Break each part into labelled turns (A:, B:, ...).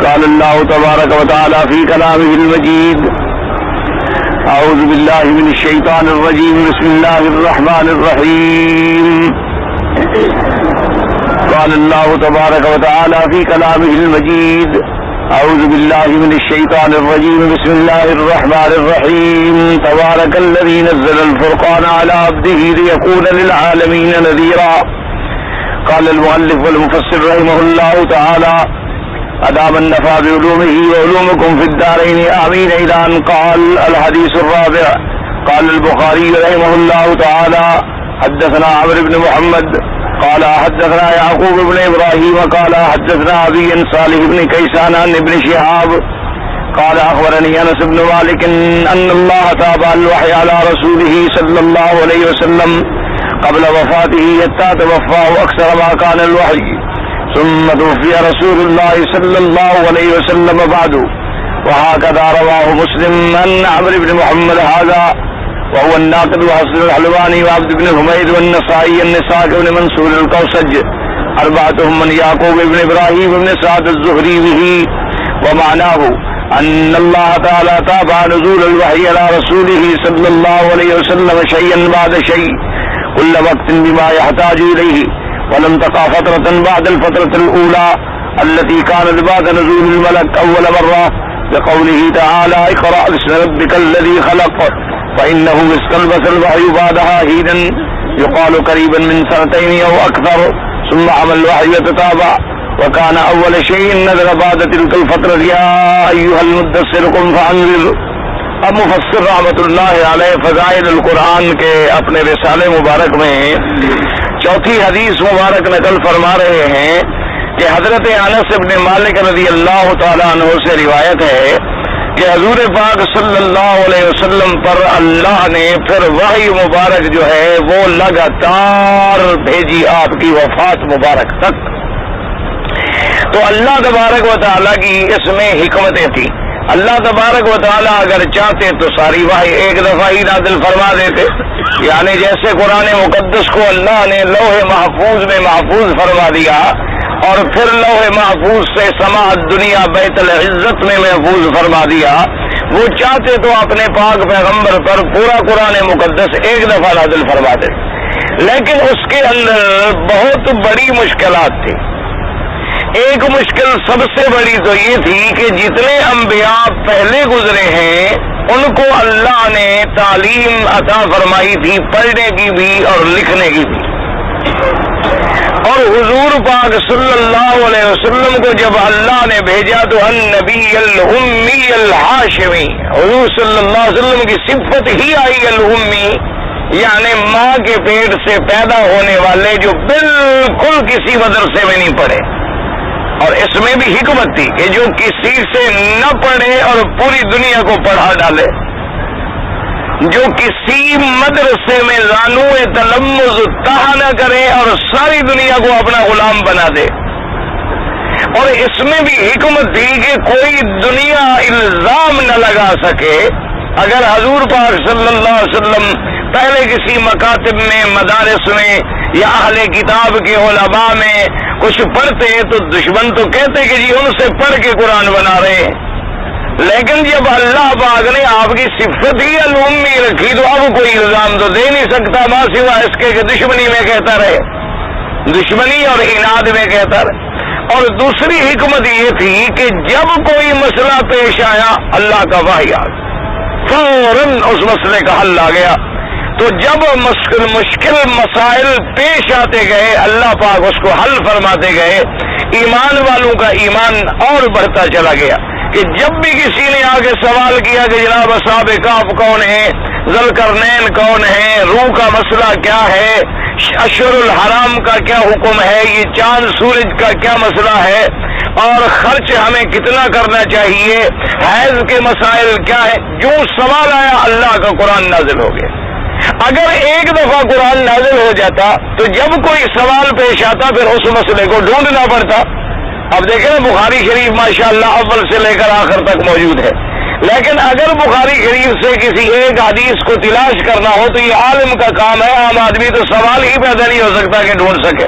A: قال الله تبارك وتعالى في كلامه المجيد: أعوذ بالله من الشيطان الرجيم، بسم الله الرحمن الرحيم. قال الله تبارك وتعالى في كلامه المجيد: أعوذ بالله من الشيطان الرجيم، بسم الله الرحمن الرحيم. تبارك الذي نزل الفرقان على عبده ليكون للعالمين نذيرا. قال المؤلف والمفسر رحمه الله تعالى: أدام النفع بعلومه وعلومكم في الدارين آمين. إلى أن قال. الحديث الرابع. قال البخاري رحمه الله تعالى: حدثنا عمرو بن محمد قال حدثنا يعقوب بن إبراهيم قال حدثنا أبي صالح بن كيسان عن ابن شهاب قال أخبرني أنس بن مالك أن الله تابع الوحي على رسوله صلى الله عليه وسلم قبل وفاته حتى توفاه أكثر ما كان الوحي، ثم توفي رسول الله صلى الله عليه وسلم بعد. وهكذا رواه مسلم عن عمرو بن محمد هذا، وهو الناقد وحسن الحلواني وعبد بن حميد والنسائي النساء بن منصور القوسج، أربعتهم من يعقوب بن إبراهيم بن سعد الزهري به. ومعناه أن الله تعالى تابع نزول الوحي على رسوله صلى الله عليه وسلم شيئا بعد شيء كل وقت بما يحتاج إليه، ولم تقع فترة بعد الفترة الأولى التي كانت بعد نزول الملك أول مرة، بقوله تعالى: اقرأ باسم ربك الذي خلق، فإنه استلبس الوحي بعدها حينا يقال قريبا من سنتين أو أكثر، ثم عمل الوحي يتتابع، وكان أول شيء نزل بعد تلك الفترة: يا أيها المدثر قم فأنذر. اب مفسر رحمۃ اللہ علیہ فضائل القرآن کے اپنے رسالے مبارک میں چوتھی حدیث مبارک نقل فرما رہے ہیں کہ حضرت انس بن مالک رضی اللہ تعالیٰ عنہ سے روایت ہے کہ حضور پاک صلی اللہ علیہ وسلم پر اللہ نے پھر وحی مبارک جو ہے وہ لگاتار بھیجی آپ کی وفات مبارک تک. تو اللہ تبارک و تعالیٰ کی اس میں حکمتیں تھیں. اللہ تبارک و تعالیٰ اگر چاہتے تو ساری وحی ایک دفعہ ہی نازل فرما دیتے، یعنی جیسے قرآن مقدس کو اللہ نے لوح محفوظ میں محفوظ فرما دیا اور پھر لوح محفوظ سے سماعت دنیا بیت العزت میں محفوظ فرما دیا، وہ چاہتے تو اپنے پاک پیغمبر پر پورا قرآن مقدس ایک دفعہ نازل فرما دیتے، لیکن اس کے اندر بہت بڑی مشکلات تھی. ایک مشکل سب سے بڑی تو یہ تھی کہ جتنے انبیاء پہلے گزرے ہیں ان کو اللہ نے تعلیم عطا فرمائی تھی، پڑھنے کی بھی اور لکھنے کی بھی. اور حضور پاک صلی اللہ علیہ وسلم کو جب اللہ نے بھیجا تو النبی الامی الہاشمی، حضور صلی اللہ علیہ وسلم کی صفت ہی آئی الامی، یعنی ماں کے پیٹ سے پیدا ہونے والے جو بالکل کسی مدرسے میں نہیں پڑھے. اور اس میں بھی حکمت تھی کہ جو کسی سے نہ پڑھے اور پوری دنیا کو پڑھا ڈالے، جو کسی مدرسے میں زانو تلمذ تہا نہ کرے اور ساری دنیا کو اپنا غلام بنا دے. اور اس میں بھی حکمت تھی کہ کوئی دنیا الزام نہ لگا سکے. اگر حضور پاک صلی اللہ علیہ وسلم پہلے کسی مکاتب میں، مدارس میں یا اہل کتاب کے علماء میں کچھ پڑھتے تو دشمن تو کہتے کہ جی ان سے پڑھ کے قرآن بنا رہے ہیں، لیکن جب اللہ پاک نے آپ کی صفت ہی الامی رکھی تو اب کوئی الزام تو دے نہیں سکتا ماں سوا اس کے کہ دشمنی میں کہتا رہے، دشمنی اور اناد میں کہتا رہے. اور دوسری حکمت یہ تھی کہ جب کوئی مسئلہ پیش آیا اللہ کا وحی آ گیا، فوراً اس مسئلے کا حل آ گیا. تو جب مشکل مسائل پیش آتے گئے اللہ پاک اس کو حل فرماتے گئے. ایمان والوں کا ایمان اور بڑھتا چلا گیا کہ جب بھی کسی نے آگے سوال کیا کہ جناب اصحاب کہف کون ہیں، ذوالقرنین کون ہیں، روح کا مسئلہ کیا ہے، اشہر الحرام کا کیا حکم ہے، یہ چاند سورج کا کیا مسئلہ ہے، اور خرچ ہمیں کتنا کرنا چاہیے، حیض کے مسائل کیا ہے، جو سوال آیا اللہ کا قرآن نازل ہو گیا. اگر ایک دفعہ قرآن نازل ہو جاتا تو جب کوئی سوال پیش آتا پھر اس مسئلے کو ڈھونڈنا پڑتا. اب دیکھیں نا بخاری شریف ماشاءاللہ اول سے لے کر آخر تک موجود ہے، لیکن اگر بخاری شریف سے کسی ایک حدیث کو تلاش کرنا ہو تو یہ عالم کا کام ہے. عام آدمی تو سوال ہی پیدا نہیں ہو سکتا کہ ڈھونڈ سکے.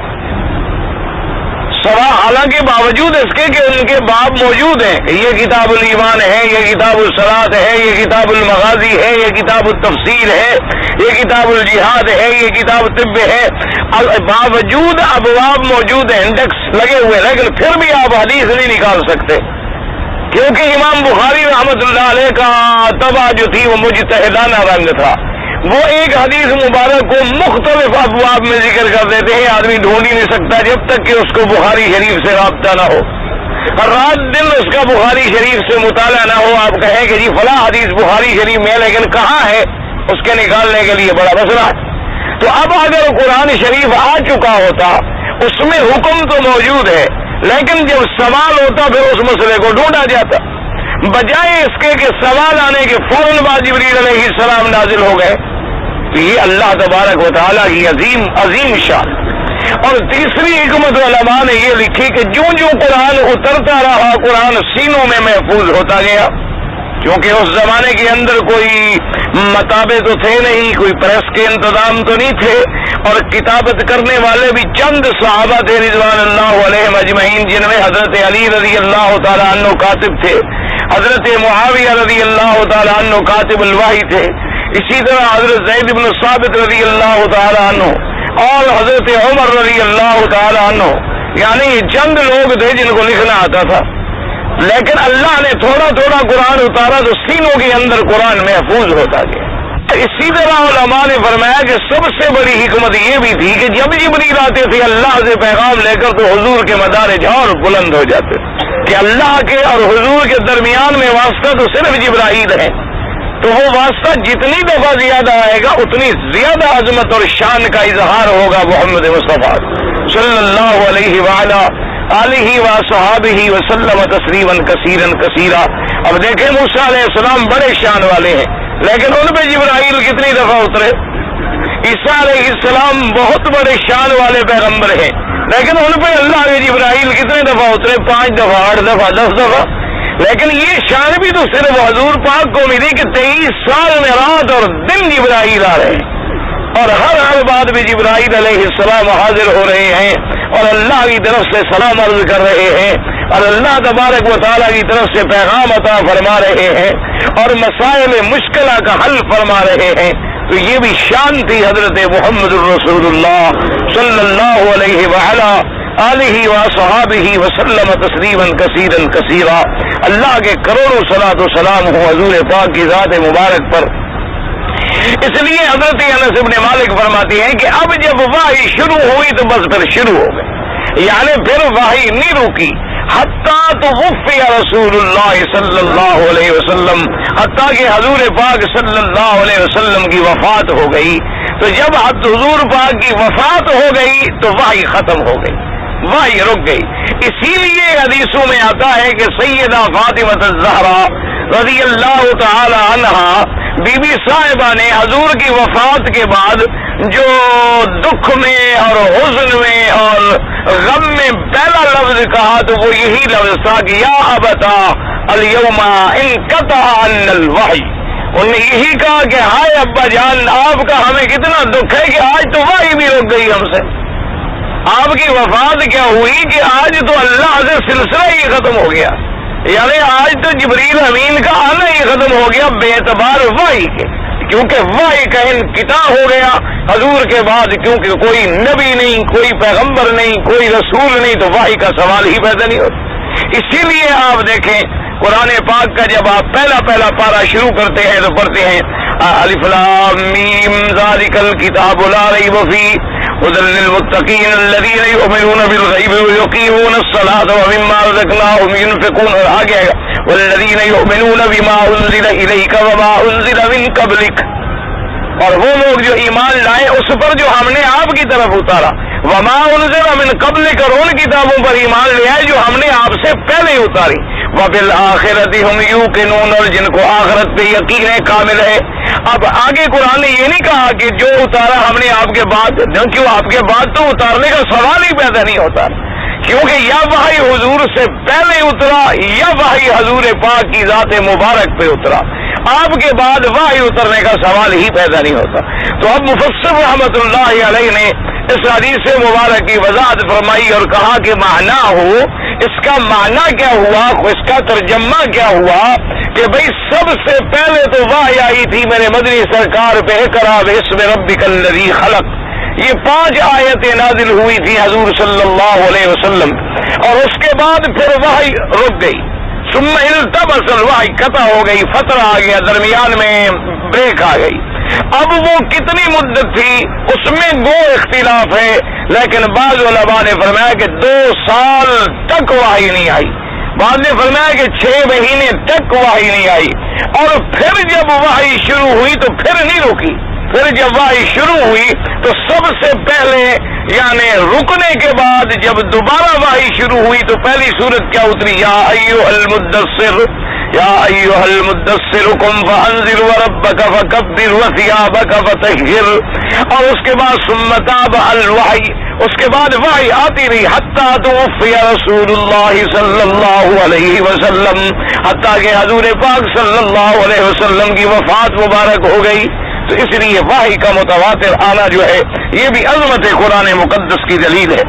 A: سوا، حالانکہ باوجود اس کے کہ ان کے باب موجود ہیں، یہ کتاب الایمان ہے، یہ کتاب الصلاۃ ہے، یہ کتاب المغازی ہے، یہ کتاب التفسیر ہے، یہ کتاب الجہاد ہے، یہ کتاب طب ہے، باوجود ابواب موجود ہیں، انڈیکس لگے ہوئے، لیکن پھر بھی آپ حدیث نہیں نکال سکتے، کیونکہ امام بخاری رحمۃ اللہ علیہ کا طبع جو تھی وہ مجتہدانہ رنگ تھا، وہ ایک حدیث مبارک کو مختلف ابواب میں ذکر کر دیتے ہیں، آدمی ڈھونڈ ہی نہیں سکتا جب تک کہ اس کو بخاری شریف سے رابطہ نہ ہو، رات دن اس کا بخاری شریف سے مطالعہ نہ ہو، آپ کہیں کہ جی فلاں حدیث بخاری شریف میں، لیکن کہاں ہے، اس کے نکالنے کے لیے بڑا مسئلہ ہے۔ تو اب اگر قرآن شریف آ چکا ہوتا، اس میں حکم تو موجود ہے، لیکن جب سوال ہوتا پھر اس مسئلے کو ڈھونڈا جاتا، بجائے اس کے کہ سوال آنے کے فوراً بعد جبریل علیہ السلام نازل ہو گئے۔ تو یہ اللہ تبارک و تعالیٰ کی عظیم شان۔ اور تیسری حکمت علماء نے یہ لکھی کہ جو قرآن اترتا رہا، قرآن سینوں میں محفوظ ہوتا گیا، کیونکہ اس زمانے کے اندر کوئی مطابع تو تھے نہیں، کوئی پریس کے انتظام تو نہیں تھے، اور کتابت کرنے والے بھی چند صحابہ تھے رضوان اللہ علیہم اجمعین، جن میں حضرت علی رضی اللہ تعالیٰ عنہ کاتب تھے، حضرت معاویہ رضی اللہ تعالیٰ عنہ کاتب الوحی تھے، اسی طرح حضرت زید بن ثابت رضی اللہ تعالیٰ عنہ اور حضرت عمر رضی اللہ تعالیٰ عنہ، یعنی یہ چند لوگ تھے جن کو لکھنا آتا تھا، لیکن اللہ نے تھوڑا تھوڑا قرآن اتارا تو سینوں کے اندر قرآن محفوظ ہوتا گیا۔ اسی طرح علماء نے فرمایا کہ سب سے بڑی حکمت یہ بھی تھی کہ جب جبریل آتے تھے اللہ سے پیغام لے کر تو حضور کے مدارج اور بلند ہو جاتے کہ اللہ کے اور حضور کے درمیان میں واسطہ تو صرف جبرائیل ہے، تو وہ واسطہ جتنی دفعہ زیادہ آئے گا اتنی زیادہ عظمت اور شان کا اظہار ہوگا محمد مصطفیٰ صلی اللہ علیہ وآلہ آلہ وصحابہ وسلم تسلیما کثیرا کثیرا۔ اب دیکھیں موسیٰ علیہ السلام بڑے شان والے ہیں، لیکن ان پہ جبرائیل کتنی دفعہ اترے؟ عیسیٰ علیہ السلام بہت بڑے شان والے پیغمبر ہیں، لیکن ان پہ اللہ کے جبرائیل کتنے دفعہ اترے؟ 5 دفعہ، 8 دفعہ، 10 دفعہ۔ لیکن یہ شان بھی تو صرف حضور پاک کو ملی کہ 23 سال میں رات اور دن جبرائیل آ رہے ہیں، اور ہر بات بھی جبرائیل علیہ السلام حاضر ہو رہے ہیں اور اللہ کی طرف سے سلام عرض کر رہے ہیں، اور اللہ تبارک و تعالیٰ کی طرف سے پیغام عطا فرما رہے ہیں اور مسائل مشکلہ کا حل فرما رہے ہیں۔ تو یہ بھی شان تھی حضرت محمد الرسول اللہ صلی اللہ علیہ وآلہ آلہ وصحابہ وسلم تسلیما کثیرا کثیرا۔ اللہ کے کروڑوں صلاۃ و سلام ہو حضور پاک کی ذات مبارک پر۔ اس لیے حضرت انس بن مالک فرماتے ہیں کہ اب جب وحی شروع ہوئی تو بس پھر شروع ہو گئی، یعنی پھر وحی نہیں رکی حتیٰ توفی رسول اللہ صلی اللہ علیہ وسلم، حتیٰ کہ حضور پاک صلی اللہ علیہ وسلم کی وفات ہو گئی۔ تو جب حضور پاک کی وفات ہو گئی تو وحی ختم ہو گئی، وحی رک گئی۔ اسی لیے حدیثوں میں آتا ہے کہ سیدہ فاطمہ الزہرا رضی اللہ تعالی عنہا بی بی صاحبہ نے حضور کی وفات کے بعد جو دکھ میں اور حزن میں اور غم میں پہلا لفظ کہا تو وہ یہی لفظ تھا کہ یا ابتا الیوم انقطع عنا الوحی۔ انہوں نے یہی کہا کہ ہائے ابا جان، آپ کا ہمیں کتنا دکھ ہے کہ آج تو وحی بھی رک گئی ہم سے۔ آپ کی وفات کیا ہوئی کہ آج تو اللہ سے سلسلہ ہی ختم ہو گیا، یعنی آج تو جبریل امین کا آنا ہی ختم ہو گیا بے اعتبار وحی کے، کیونکہ وحی کا انقطاع ہو گیا حضور کے بعد، کیونکہ کوئی نبی نہیں، کوئی پیغمبر نہیں، کوئی رسول نہیں، تو وحی کا سوال ہی پیدا نہیں ہوتا۔ اسی لیے آپ دیکھیں قرآن پاک کا جب آپ پہلا پارہ شروع کرتے ہیں تو پڑھتے ہیں الف لام میم ذالک الکتاب لا ریب فیہ ھدی للمتقین الذین یؤمنون بالغیب ویقیمون الصلاۃ ومما رزقناہم ینفقون، اور آگے والذین یؤمنون بما انزل الیک وما انزل من قبلک، اور وہ لوگ جو ایمان لائے اس پر جو ہم نے آپ کی طرف اتارا، وما انزل من قبلک، اور ان کتابوں پر ایمان لے آئے جو ہم نے آپ سے پہلے اتاری، وبالآخرۃ ہم یوقنون، اور جن کو آخرت پہ یقین کامل ہے۔ اب آگے قرآن نے یہ نہیں کہا کہ جو اتارا ہم نے آپ کے بعد، کیوں آپ کے بعد تو اتارنے کا سوال ہی پیدا نہیں ہوتا، کیونکہ یا وحی حضور سے پہلے اترا یا وحی حضور پاک کی ذات مبارک پہ اترا، آپ کے بعد وحی اترنے کا سوال ہی پیدا نہیں ہوتا۔ تو اب مفسر رحمت اللہ علیہ نے اس حدیث مبارک کی وضاحت فرمائی اور کہا کہ معنی ہو، اس کا معنی کیا ہوا، اس کا ترجمہ کیا ہوا کہ بھئی سب سے پہلے تو وحی آئی تھی میرے مدنی سرکار پہ، اقرأ باسم ربک الذی خلق. یہ 5 آیتیں نازل ہوئی تھی حضور صلی اللہ علیہ وسلم، اور اس کے بعد پھر وحی رک گئی. ثم التبس الوحی، قطع ہو گئی، فترہ آ گیا، درمیان میں بریک آ گئی. اب وہ کتنی مدت تھی اس میں گو اختلاف ہے، لیکن بعض علماء نے فرمایا کہ 2 سال تک وحی نہیں آئی، بعض نے فرمایا کہ 6 مہینے تک وحی نہیں آئی، اور پھر جب وحی شروع ہوئی تو پھر نہیں رکی. پھر جب وحی شروع ہوئی تو سب سے پہلے یعنی رکنے کے بعد جب دوبارہ وحی شروع ہوئی تو پہلی سورت کیا اتری، یا ایھا المدثر، یا ایھا المدثر قم فانذر وربک فکبر وثیابک فطہر. اور اس کے بعد ثم تاب الوحی، اس کے بعد وحی آتی رہی حتی توفی رسول اللہ صلی اللہ علیہ وسلم، حتیٰ کہ حضور پاک صلی اللہ علیہ وسلم کی وفات مبارک ہو گئی. تو اس لیے وحی کا متواتر آنا جو ہے یہ بھی عظمت قرآن مقدس کی دلیل ہے.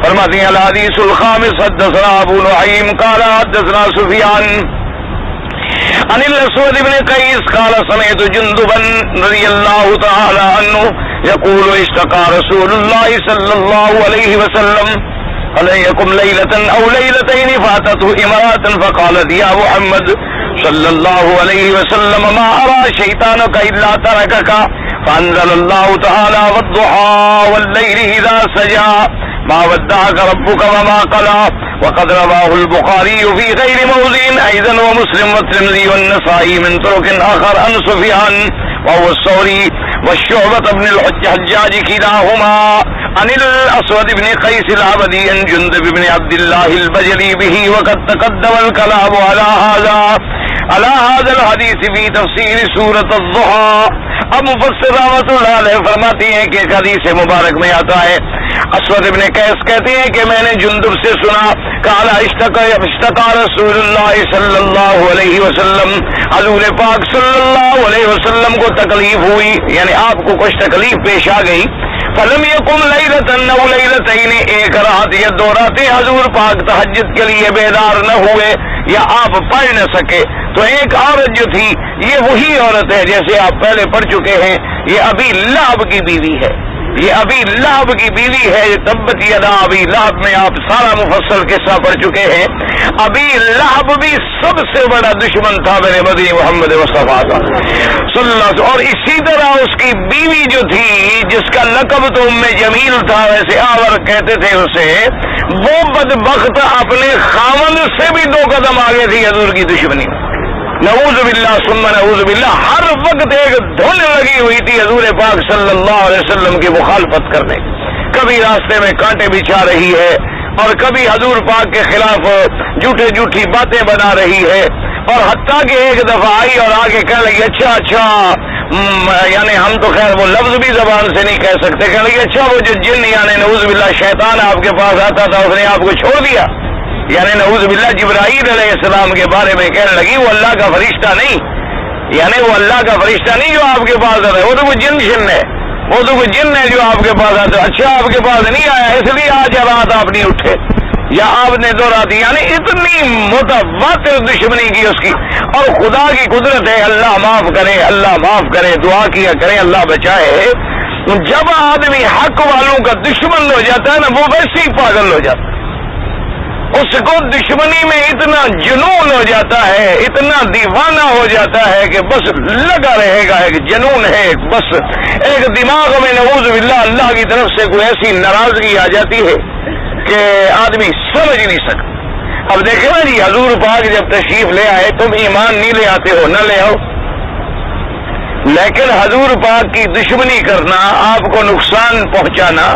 A: فرماتے ہیں الحدیث الخامس حدثنا ابو نعیم قال حدثنا سفیان عن الاسود بن قیس قال سمعت جندبا رضی اللہ تعالی عنہ یقول اشتقى رسول اللہ صلی اللہ علیہ وسلم علیکم لیلة او لیلتین فاتته امرأة فقالت یا محمد صلی اللہ علیہ وسلم ما ارى شیطانک الا ترکک فانزل اللہ تعالی والضحى واللیل اذا سجى ما ودعك ربك وما قلى. وقد رواه البخاري في غير موضع ايضا ومسلم والترمذي والنسائي من طرق اخر عن سفيان وهو الثوري والشعبة بن الحجاج كلاهما عن الاسود بن قيس العبدي عن جندب بن عبد الله البجلي به. وقد تقدم الكلام على هذا الحديث في تفسير سورة الضحى. اب مفسر رحمۃ اللہ علیہ فرماتی ہیں کہ ایک حدیث مبارک میں آتا ہے، اسود ابن قیس کہتے ہیں کہ میں نے جندب سے سنا قال اشتقى رسول اللہ صلی اللہ علیہ وسلم، حضور پاک صلی اللہ علیہ وسلم کو تکلیف ہوئی، یعنی آپ کو کچھ تکلیف پیش آ گئی. فلم یقم لیلۃ او لیلتین، ایک رات یا 2 راتیں حضور پاک تہجد کے لیے بیدار نہ ہوئے یا آپ پڑھ نہ سکے. تو ایک عورت جو تھی یہ وہی عورت ہے جیسے آپ پہلے پڑھ چکے ہیں، یہ ابی لہب کی بیوی ہے، یہ ابی لہب کی بیوی ہے. تبت یدا ابی لہب میں آپ سارا مفصل قصہ پڑھ چکے ہیں. ابی لہب بھی سب سے بڑا دشمن تھا میرے مدنی محمد مصطفیٰ کا صلی اللہ علیہ وسلم. اور اسی طرح اس کی بیوی جو تھی جس کا لقب تو ام جمیل تھا، ویسے آور کہتے تھے اسے، وہ بدبخت اپنے خاوند سے بھی 2 قدم آگے تھی حضور کی دشمنی. نعوذ باللہ ثم نعوذ باللہ، ہر وقت ایک دھن لگی ہوئی تھی حضور پاک صلی اللہ علیہ وسلم کی مخالفت کرنے. کبھی راستے میں کانٹے بچھا رہی ہے اور کبھی حضور پاک کے خلاف جھوٹی باتیں بنا رہی ہے. اور حتیٰ کہ ایک دفعہ آئی اور آگے کہنے لگی اچھا یعنی ہم تو خیر وہ لفظ بھی زبان سے نہیں کہہ سکتے، کہنے لگی اچھا وہ جو جن یعنی نعوذ باللہ شیطان آپ کے پاس آتا تھا اس نے آپ کو چھوڑ دیا. یعنی نعوذ باللہ جبرائیل علیہ السلام کے بارے میں کہنے لگی وہ اللہ کا فرشتہ نہیں، یعنی وہ اللہ کا فرشتہ نہیں جو آپ کے پاس آتا ہے، وہ تو کوئی جن ہے، وہ تو کوئی جن ہے جو آپ کے پاس آتا ہے. اچھا آپ کے پاس نہیں آیا اس لیے آج رات آپ نہیں اٹھے یا آپ نے 2 رات، یعنی اتنی متواتر دشمنی کی اس کی. اور خدا کی قدرت ہے، اللہ معاف کرے، اللہ معاف کرے، دعا کیا کرے اللہ بچائے. جب آدمی حق والوں کا دشمن ہو جاتا ہے نا وہ ویسے ہی پاگل ہو جاتا ہے، اس کو دشمنی میں اتنا جنون ہو جاتا ہے، اتنا دیوانہ ہو جاتا ہے کہ بس لگا رہے گا، ایک جنون ہے، بس ایک دماغ میں نعوذ باللہ اللہ کی طرف سے کوئی ایسی ناراضگی آ جاتی ہے کہ آدمی سمجھ نہیں سکتا. اب دیکھیں نا جی، حضور پاک جب تشریف لے آئے تم ایمان نہیں لے آتے ہو، نہ لے آؤ، لیکن حضور پاک کی دشمنی کرنا، آپ کو نقصان پہنچانا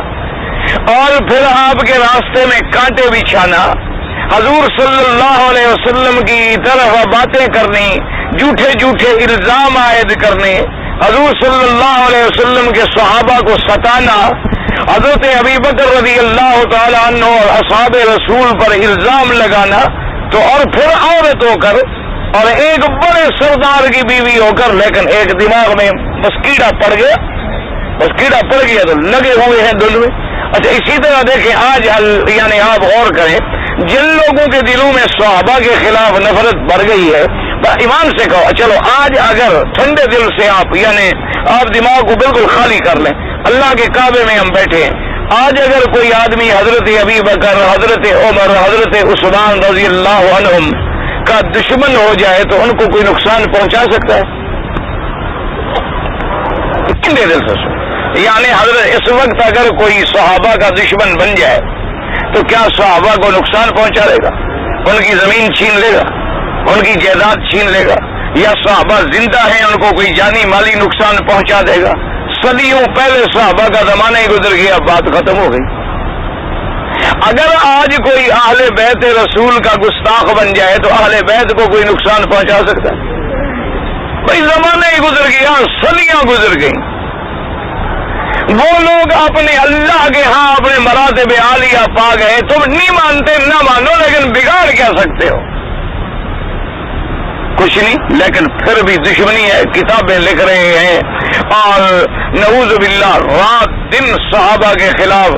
A: اور پھر آپ کے راستے میں کانٹے بچھانا، حضور صلی اللہ علیہ وسلم کی طرف باتیں کرنی، جھوٹے الزام عائد کرنے، حضور صلی اللہ علیہ وسلم کے صحابہ کو ستانا، حضرت ابی بکر رضی اللہ تعالی عنہ اور اصحاب رسول پر الزام لگانا، تو اور پھر عورت ہو کر اور ایک بڑے سردار کی بیوی ہو کر، لیکن ایک دماغ میں بس کیڑا پڑ گیا تو لگے ہوئے ہیں دل میں. اچھا اسی طرح دیکھیں آج یعنی آپ غور کریں جن لوگوں کے دلوں میں صحابہ کے خلاف نفرت بڑھ گئی ہے، ایمان سے کہو چلو آج اگر ٹھنڈے دل سے آپ یعنی آپ دماغ کو بالکل خالی کر لیں، اللہ کے کعبے میں ہم بیٹھے ہیں، آج اگر کوئی آدمی حضرت ابی بکر، حضرت عمر، حضرت عثمان رضی اللہ عنہم کا دشمن ہو جائے تو ان کو کوئی نقصان پہنچا سکتا ہے؟ دل سے یعنی حضرت اس وقت اگر کوئی صحابہ کا دشمن بن جائے تو کیا صحابہ کو نقصان پہنچا دے گا؟ ان کی زمین چھین لے گا، ان کی جائیداد چھین لے گا، یا صحابہ زندہ ہیں ان کو کوئی جانی مالی نقصان پہنچا دے گا؟ صدیوں پہلے صحابہ کا زمانہ ہی گزر گیا، بات ختم ہو گئی۔ اگر آج کوئی اہل بیت رسول کا گستاخ بن جائے تو اہل بیت کو کوئی نقصان پہنچا سکتا ہے؟ بھائی زمانہ ہی گزر گیا، صدیاں گزر گئیں، وہ لوگ اپنے اللہ کے ہاں اپنے مراتب عالیہ پا گئے، تم نہیں مانتے نہ مانو، لیکن بگاڑ کیا سکتے ہو؟ کچھ نہیں، لیکن پھر بھی دشمنی ہے، کتابیں لکھ رہے ہیں اور نعوذ باللہ رات دن صحابہ کے خلاف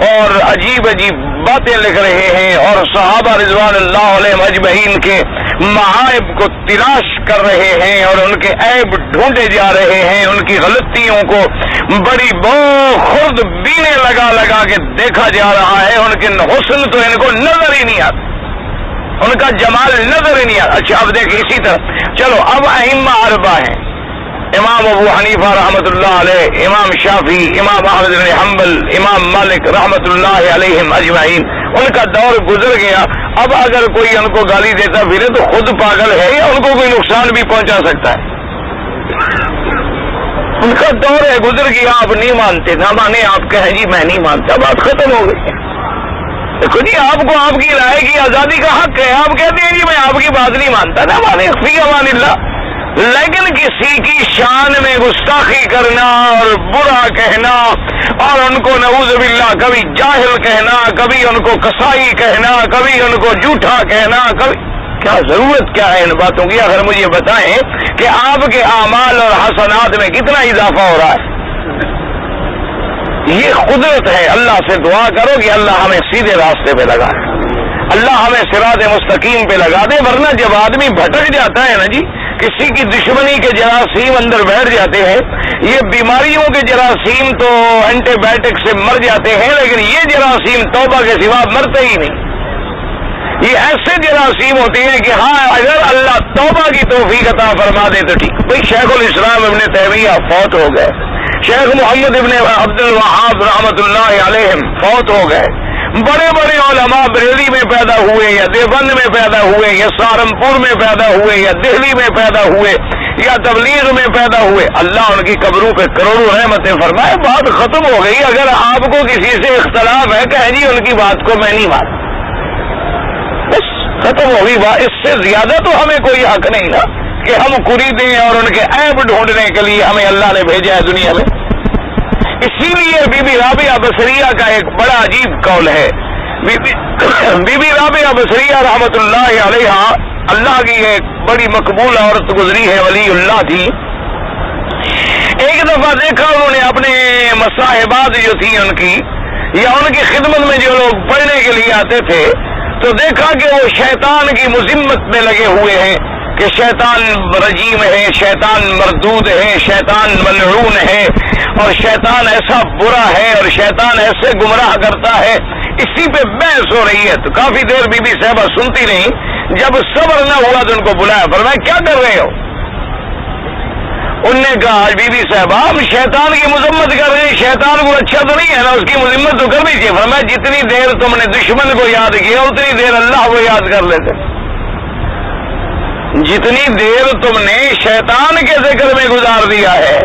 A: اور عجیب عجیب باتیں لکھ رہے ہیں، اور صحابہ رضوان اللہ علیہم اجمعین کے معائب کو تلاش کر رہے ہیں اور ان کے عیب ڈھونڈے جا رہے ہیں، ان کی غلطیوں کو بڑی خرد بینے لگا لگا کے دیکھا جا رہا ہے، ان کے حسن تو ان کو نظر ہی نہیں آتا، ان کا جمال نظر ہی نہیں آتا۔ اچھا اب دیکھ اسی طرح چلو اب ائمہ اربعہ ہیں، امام ابو حنیفہ رحمۃ اللہ علیہ، امام شافعی، امام احمد بن حنبل، امام مالک رحمۃ اللہ علیہم اجمعین، ان کا دور گزر گیا۔ اب اگر کوئی ان کو گالی دیتا پھرے تو خود پاگل ہے یا ان کو کوئی نقصان بھی پہنچا سکتا ہے؟ ان کا دور ہے، گزر گیا، آپ نہیں مانتے، نہ مانے، آپ کہیں جی میں نہیں مانتا، بات ختم ہو گئی۔ دیکھو جی آپ کو آپ کی رائے کی آزادی کا حق ہے، آپ کہتے ہیں جی میں آپ کی بات نہیں مانتا، نہ مانے، فی امان اللہ، لیکن کسی کی شان میں گستاخی کرنا اور برا کہنا اور ان کو نعوذ باللہ کبھی جاہل کہنا، کبھی ان کو کسائی کہنا، کبھی ان کو جھوٹا کہنا، کبھی کیا ضرورت کیا ہے ان باتوں کی؟ اگر مجھے بتائیں کہ آپ کے اعمال اور حسنات میں کتنا اضافہ ہو رہا ہے؟ یہ قدرت ہے، اللہ سے دعا کرو کہ اللہ ہمیں سیدھے راستے پہ لگائے، اللہ ہمیں صراط مستقیم پہ لگا دے، ورنہ جب آدمی بھٹک جاتا ہے نا جی، کسی کی دشمنی کے جراثیم اندر بیٹھ جاتے ہیں، یہ بیماریوں کے جراثیم تو اینٹی بائیوٹک سے مر جاتے ہیں، لیکن یہ جراثیم توبہ کے سوا مرتے ہی نہیں، یہ ایسے جراثیم ہوتے ہیں کہ ہاں اگر اللہ توبہ کی توفیق عطا فرما دے تو ٹھیک۔ بھائی شیخ الاسلام ابن تیمیہ فوت ہو گئے، شیخ محمد ابن عبد الوہاب رحمۃ اللہ علیہم فوت ہو گئے، بڑے بڑے علماء بریلی میں پیدا ہوئے یا دیوبند میں پیدا ہوئے یا سہارنپور میں پیدا ہوئے یا دہلی میں پیدا ہوئے یا تبلیغ میں پیدا ہوئے، اللہ ان کی قبروں پہ کروڑوں رحمتیں فرمائے، بات ختم ہو گئی۔ اگر آپ کو کسی سے اختلاف ہے کہیں جی ان کی بات کو میں نہیں مانتا، بس ختم ہو گئی بات، اس سے زیادہ تو ہمیں کوئی حق نہیں نا کہ ہم قریدیں اور ان کے عیب ڈھونڈنے کے لیے ہمیں اللہ نے بھیجا ہے دنیا میں۔ اسی لیے بی بی رابعہ بصریہ کا ایک بڑا عجیب قول ہے، بی بی رابعہ بصریہ رحمۃ اللہ علیہا اللہ کی ایک بڑی مقبول عورت گزری ہے، ولی اللہ تھی۔ ایک دفعہ دیکھا انہوں نے اپنے مصاحبات جو تھی ان کی یا ان کی خدمت میں جو لوگ پڑھنے کے لیے آتے تھے تو دیکھا کہ وہ شیطان کی مذمت میں لگے ہوئے ہیں کہ شیطان رجیم ہے، شیطان مردود ہے، شیطان ملعون ہے اور شیطان ایسا برا ہے اور شیطان ایسے گمراہ کرتا ہے، اسی پہ بحث ہو رہی ہے۔ تو کافی دیر بی بی صاحبہ سنتی نہیں، جب صبر نہ ہوا تو ان کو بلایا، فرمایا کیا کر رہے ہو؟ انہوں نے کہا بی بی صاحبہ ہم شیطان کی مذمت کر رہے ہیں، شیطان کو اچھا تو نہیں ہے نا، اس کی مذمت تو کرنی چاہیے۔ فرمایا جتنی دیر تم نے دشمن کو یاد کیا اتنی دیر اللہ کو یاد کر لیتے، جتنی دیر تم نے شیطان کے ذکر میں گزار دیا ہے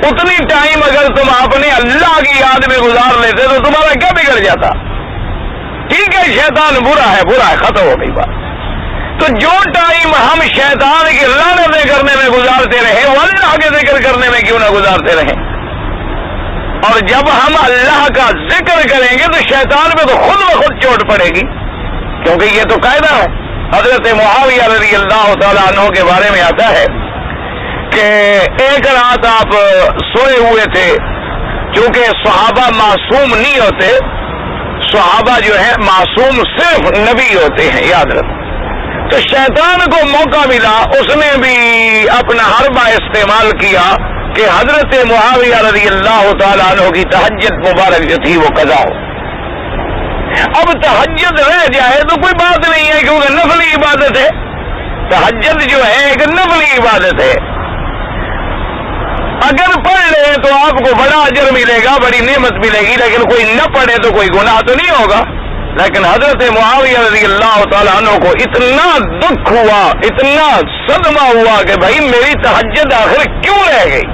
A: اتنی ٹائم اگر تم اپنے اللہ کی یاد میں گزار لیتے تو تمہارا کیا بگڑ جاتا؟ ٹھیک ہے شیطان برا ہے، ختم ہو گئی بات۔ تو جو ٹائم ہم شیطان کی لعنتیں کرنے میں گزارتے رہے وہ اللہ کے ذکر کرنے میں کیوں نہ گزارتے رہیں؟ اور جب ہم اللہ کا ذکر کریں گے تو شیطان پہ تو خود بخود چوٹ پڑے گی، کیونکہ یہ تو قاعدہ ہے۔ حضرت معاویہ رضی اللہ تعالیٰ عنہ کے بارے میں آتا ہے کہ ایک رات آپ سوئے ہوئے تھے چونکہ صحابہ معصوم نہیں ہوتے، صحابہ جو ہے معصوم صرف نبی ہوتے ہیں، یاد رکھو۔ تو شیطان کو موقع ملا، اس نے بھی اپنا حربہ استعمال کیا کہ حضرت معاویہ رضی اللہ تعالیٰ عنہ کی تہجد مبارک جو تھی وہ قضا ہو۔ اب تہجد رہ جائے تو کوئی بات نہیں ہے، کیونکہ نفلی عبادت ہے، تہجد جو ہے ایک نفلی عبادت ہے، اگر پڑھ لے تو آپ کو بڑا اجر ملے گا، بڑی نعمت ملے گی، لیکن کوئی نہ پڑھے تو کوئی گناہ تو نہیں ہوگا۔ لیکن حضرت معاویہ رضی اللہ تعالیٰ عنہ کو اتنا دکھ ہوا، اتنا صدمہ ہوا کہ بھائی میری تہجد آخر کیوں رہ گئی،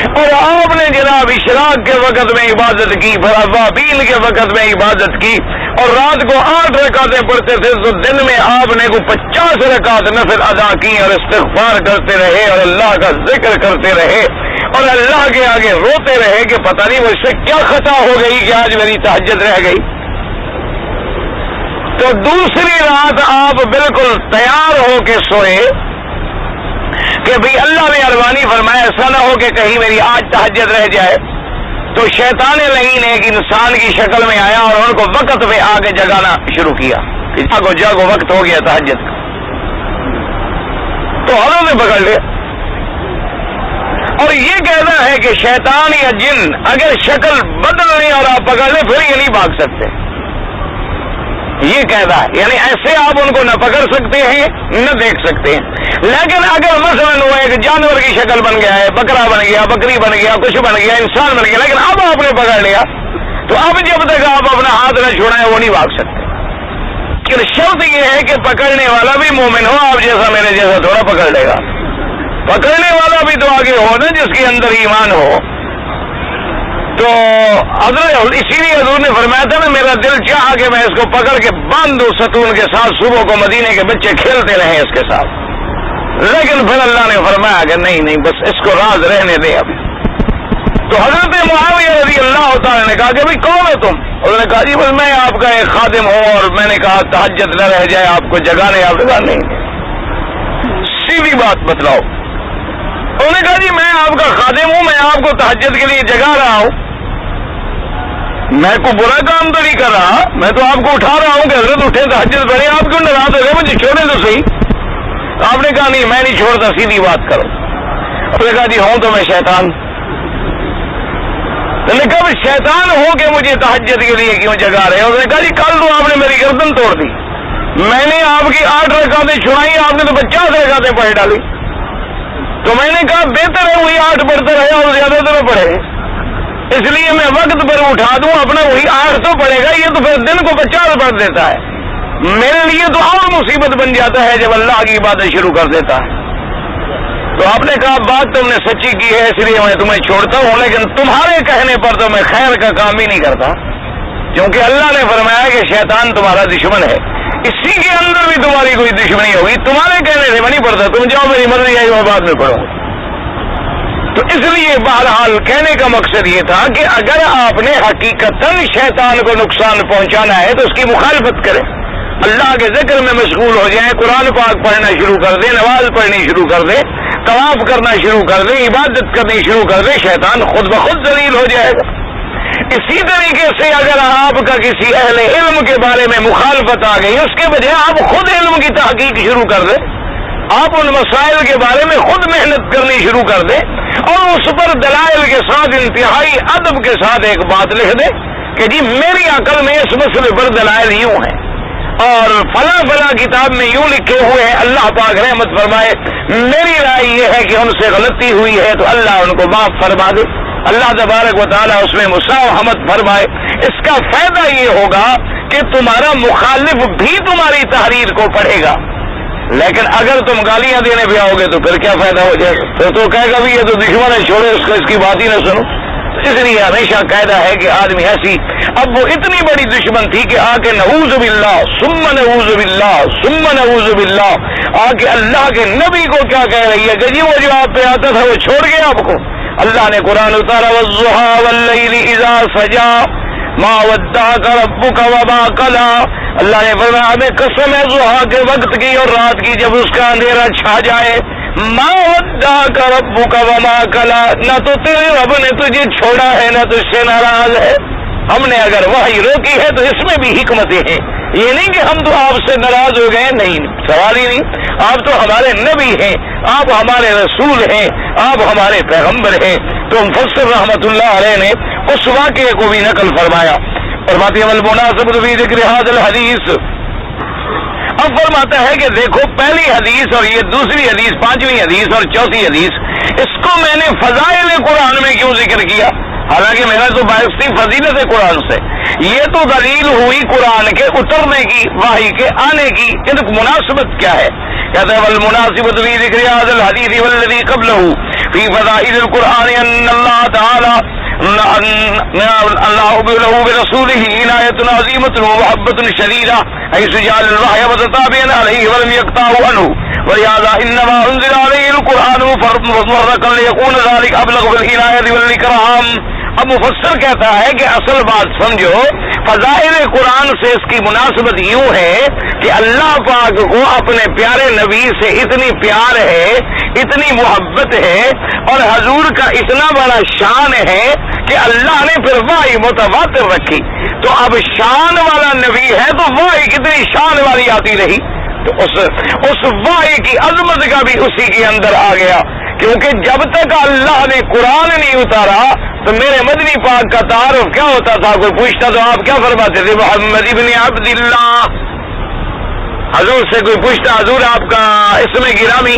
A: اور آپ نے جناب اشراق کے وقت میں عبادت کی، پھر ابابیل کے وقت میں عبادت کی، اور رات کو 8 رکعتیں پڑھتے تھے، تو دن میں آپ نے 50 رکعت نفل ادا کی اور استغفار کرتے رہے اور اللہ کا ذکر کرتے رہے اور اللہ کے آگے روتے رہے کہ پتہ نہیں مجھ سے کیا خطا ہو گئی کہ آج میری تہجد رہ گئی۔ تو دوسری رات آپ بالکل تیار ہو کے سوئے کہ بھئی اللہ نے مہربانی فرمایا ایسا نہ ہو کہ کہیں میری آج تہجد رہ جائے۔ تو شیطان لعین ایک انسان کی شکل میں آیا اور ان کو وقت پہ آگے جگانا شروع کیا کہ جاگو جاگو وقت ہو گیا تہجد کا۔ تو حضرت نے پکڑ لیا، اور یہ کہنا ہے کہ شیطان یا جن اگر شکل بدل لیں اور آپ پکڑ لیں پھر یہ نہیں بھاگ سکتے، یہ کہتا ہے، یعنی ایسے آپ ان کو نہ پکڑ سکتے ہیں نہ دیکھ سکتے ہیں۔ لیکن اگر مثلاً وہ ایک جانور کی شکل بن گیا ہے، بکرا بن گیا، بکری بن گیا، کچھ بن گیا، انسان بن گیا، لیکن اب آپ نے پکڑ لیا تو اب جب تک آپ اپنا ہاتھ نہ چھوڑائیں وہ نہیں بھاگ سکتے۔ لیکن شرط یہ ہے کہ پکڑنے والا بھی مومن ہو، آپ جیسا میرے جیسا تھوڑا پکڑ لے گا، پکڑنے والا بھی تو آگے ہو نا جس کے اندر ایمان ہو۔ تو حضرت اسی لیے حضور نے فرمایا تھا نا میرا دل چاہا کہ میں اس کو پکڑ کے باندھ دوں ستون کے ساتھ، صبح کو مدینے کے بچے کھیلتے رہیں اس کے ساتھ، لیکن پھر اللہ نے فرمایا کہ نہیں بس اس کو راز رہنے دیں ابھی۔ تو حضرت معاویہ رضی اللہ تعالیٰ نے کہا کہ بھائی کون ہو تم؟ انہوں نے کہا جی بس میں آپ کا ایک خادم ہوں، اور میں نے کہا تہجد نہ رہ جائے آپ کو جگانے۔ آپ نے کہا نہیں، سیدھی بات بتلاؤ۔ انہوں نے کہا جی میں آپ کا خادم ہوں، میں آپ کو تہجد کے لیے جگا رہا ہوں، میں کوئی برا کام تو نہیں کر رہا، میں تو آپ کو اٹھا رہا ہوں کہ حضرت اٹھے تہجد پڑھیں، آپ کیوں ناراض ہو گئے؟ مجھے چھوڑے تو صحیح۔ آپ نے کہا نہیں میں نہیں چھوڑتا، سیدھی بات کرو۔ انہوں نے کہا جی ہوں تو میں شیطان۔ انہوں نے کہا شیطان ہو کہ مجھے تہجد کے لیے کیوں جگا رہے؟ انہوں نے کہا جی کل تو آپ نے میری گردن توڑ دی، میں نے آپ کی 8 رکعتیں چھڑائی، آپ نے تو 50 رکعتیں پڑھ ڈالی، تو میں نے کہا بہتر ہے وہی 8 پڑھتا رہے اور زیادہ تو نہ پڑھے، اس لیے میں وقت پر اٹھا دوں اپنا، وہی 8 تو پڑے گا، یہ تو پھر دن کو 50 پڑھ دیتا ہے، میرے لیے تو اور مصیبت بن جاتا ہے جب اللہ کی عبادت شروع کر دیتا ہے۔ تو آپ نے کہا بات تم نے سچی کی ہے، اس لیے میں تمہیں چھوڑتا ہوں، لیکن تمہارے کہنے پر تو میں خیر کا کام ہی نہیں کرتا، کیونکہ اللہ نے فرمایا کہ شیطان تمہارا دشمن ہے، اسی کے اندر بھی تمہاری کوئی دشمنی ہوگی، تمہارے کہنے سے میں نہیں پڑھتا، تم جاؤ میری مرضی آئی میں بعد میں پڑھوں۔ تو اس لیے بہرحال کہنے کا مقصد یہ تھا کہ اگر آپ نے حقیقتاً شیطان کو نقصان پہنچانا ہے تو اس کی مخالفت کریں، اللہ کے ذکر میں مشغول ہو جائیں، قرآن پاک پڑھنا شروع کر دیں، نماز پڑھنی شروع کر دیں، طواف کرنا شروع کر دیں، عبادت کرنی شروع کر دیں، شیطان خود بخود ذلیل ہو جائے گا۔ اسی طریقے سے اگر آپ کا کسی اہل علم کے بارے میں مخالفت آ گئی، اس کے بجائے آپ خود علم کی تحقیق شروع کر دیں، آپ ان مسائل کے بارے میں خود محنت کرنی شروع کر دیں، اور اس پر دلائل کے ساتھ انتہائی ادب کے ساتھ ایک بات لکھ دیں کہ جی میری عقل میں اس مسئلے پر دلائل یوں ہیں، اور فلاں فلاں کتاب میں یوں لکھے ہوئے ہیں، اللہ پاک رحمت فرمائے، میری رائے یہ ہے کہ ان سے غلطی ہوئی ہے تو اللہ ان کو معاف فرما دے، اللہ تبارک و تعالیٰ اس میں مسامحت فرمائے۔ اس کا فائدہ یہ ہوگا کہ تمہارا مخالف بھی تمہاری تحریر کو پڑھے گا، لیکن اگر تم گالیاں دینے پہ آؤ گے تو پھر کیا فائدہ ہو جائے گا؟ پھر تو کہے گا بھی یہ تو دشمن ہے، چھوڑے اس کو، اس کی بات ہی نہ سنو۔ اس لیے ہمیشہ قاعدہ ہے کہ آدمی ایسی، اب وہ اتنی بڑی دشمن تھی کہ آ کے نعوذ باللہ ثم نعوذ باللہ ثم نعوذ باللہ آ کے اللہ کے نبی کو کیا کہہ رہی ہے کہ جی وہ جو آپ پہ آتا تھا وہ چھوڑ گیا آپ کو۔ اللہ نے قرآن اتارا والضحى واللیل اذا سجا ما ودعك ربك وما قلى، اللہ نے فرمایا ہمیں قسم ہے ضحیٰ کے وقت کی اور رات کی جب اس کا اندھیرا چھا جائے، ما ودعک ربک وما قلی، نہ تو تیرے رب نے تجھے چھوڑا ہے نہ تجھ سے ناراض ہے۔ ہم نے اگر وحی روکی ہے تو اس میں بھی حکمتیں ہیں، یہ نہیں کہ ہم تو آپ سے ناراض ہو گئے، نہیں، سوال ہی نہیں، آپ تو ہمارے نبی ہیں، آپ ہمارے رسول ہیں، آپ ہمارے پیغمبر ہیں۔ تو مفسر رحمت اللہ علیہ نے اس واقعے کو بھی نقل فرمایا، فرماتے ہیں المناسبۃ فی ذکر ھذا الحدیث، اب فرماتا ہے کہ دیکھو پہلی حدیث اور یہ دوسری حدیث، پانچویں حدیث اور چوتھی حدیث، اس کو میں نے فضائل قرآن میں کیوں ذکر کیا؟ حالانکہ میرا تو باعث تھی فضیلت قرآن سے، یہ تو دلیل ہوئی قرآن کے اترنے کی، وحی کے آنے کی، ان کی مناسبت کیا ہے؟ کہتے ہیں والمناسبۃ فی ذکر ھذا الحدیث والذی قبلہ فی فضائل القرآن ان اللہ تعالی اللہ برسولہ عنایۃ عظیمۃ ومحبۃ شدیدہ حیث جعل الوحی متتابعا علیہ ولم یقطعه عنہ ولہذا انما انزل علیہ القرآن مفرقا لیکون ذلک ابلغ بالعنایۃ والاکرام۔ اب مفسر کہتا ہے کہ اصل بات سمجھو، فضائل قرآن سے اس کی مناسبت یوں ہے کہ اللہ پاک کو اپنے پیارے نبی سے اتنی پیار ہے، اتنی محبت ہے، اور حضور کا اتنا بڑا شان ہے کہ اللہ نے پھر وحی متواتر رکھی۔ تو اب شان والا نبی ہے تو وحی کتنی شان والی آتی رہی، تو اس وحی کی عظمت کا بھی اسی کے اندر آ گیا، کیونکہ جب تک اللہ نے قرآن نہیں اتارا تو میرے مدنی پاک کا تعارف کیا ہوتا تھا؟ کوئی پوچھتا تو آپ کیا فرماتے تھے؟ محمد ابن عبداللہ۔ حضور سے کوئی پوچھتا حضور آپ کا اسم گرامی،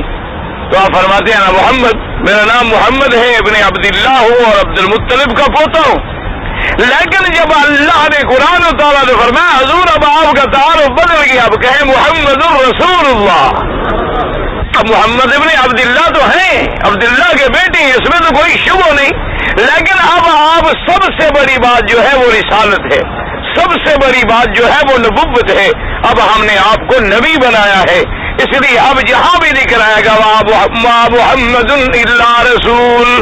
A: تو آپ فرماتے ہیں نا محمد، میرا نام محمد ہے، ابن عبداللہ ہوں اور عبد المطلب کا پوتا ہوں۔ لیکن جب اللہ نے قرآن اتارا تو فرمایا حضور اب آپ کا تعارف بدل گیا، اب کہیں محمد رسول اللہ۔ اب محمد ابن عبداللہ تو ہیں، عبداللہ کے بیٹے، اس میں تو کوئی شبہ نہیں، لیکن اب آپ سب سے بڑی بات جو ہے وہ رسالت ہے، سب سے بڑی بات جو ہے وہ نبوت ہے، اب ہم نے آپ کو نبی بنایا ہے، اس لیے اب جہاں بھی ذکر آئے گا وَمَا مُحَمَّدٌ إِلَّا رَسُولٌ،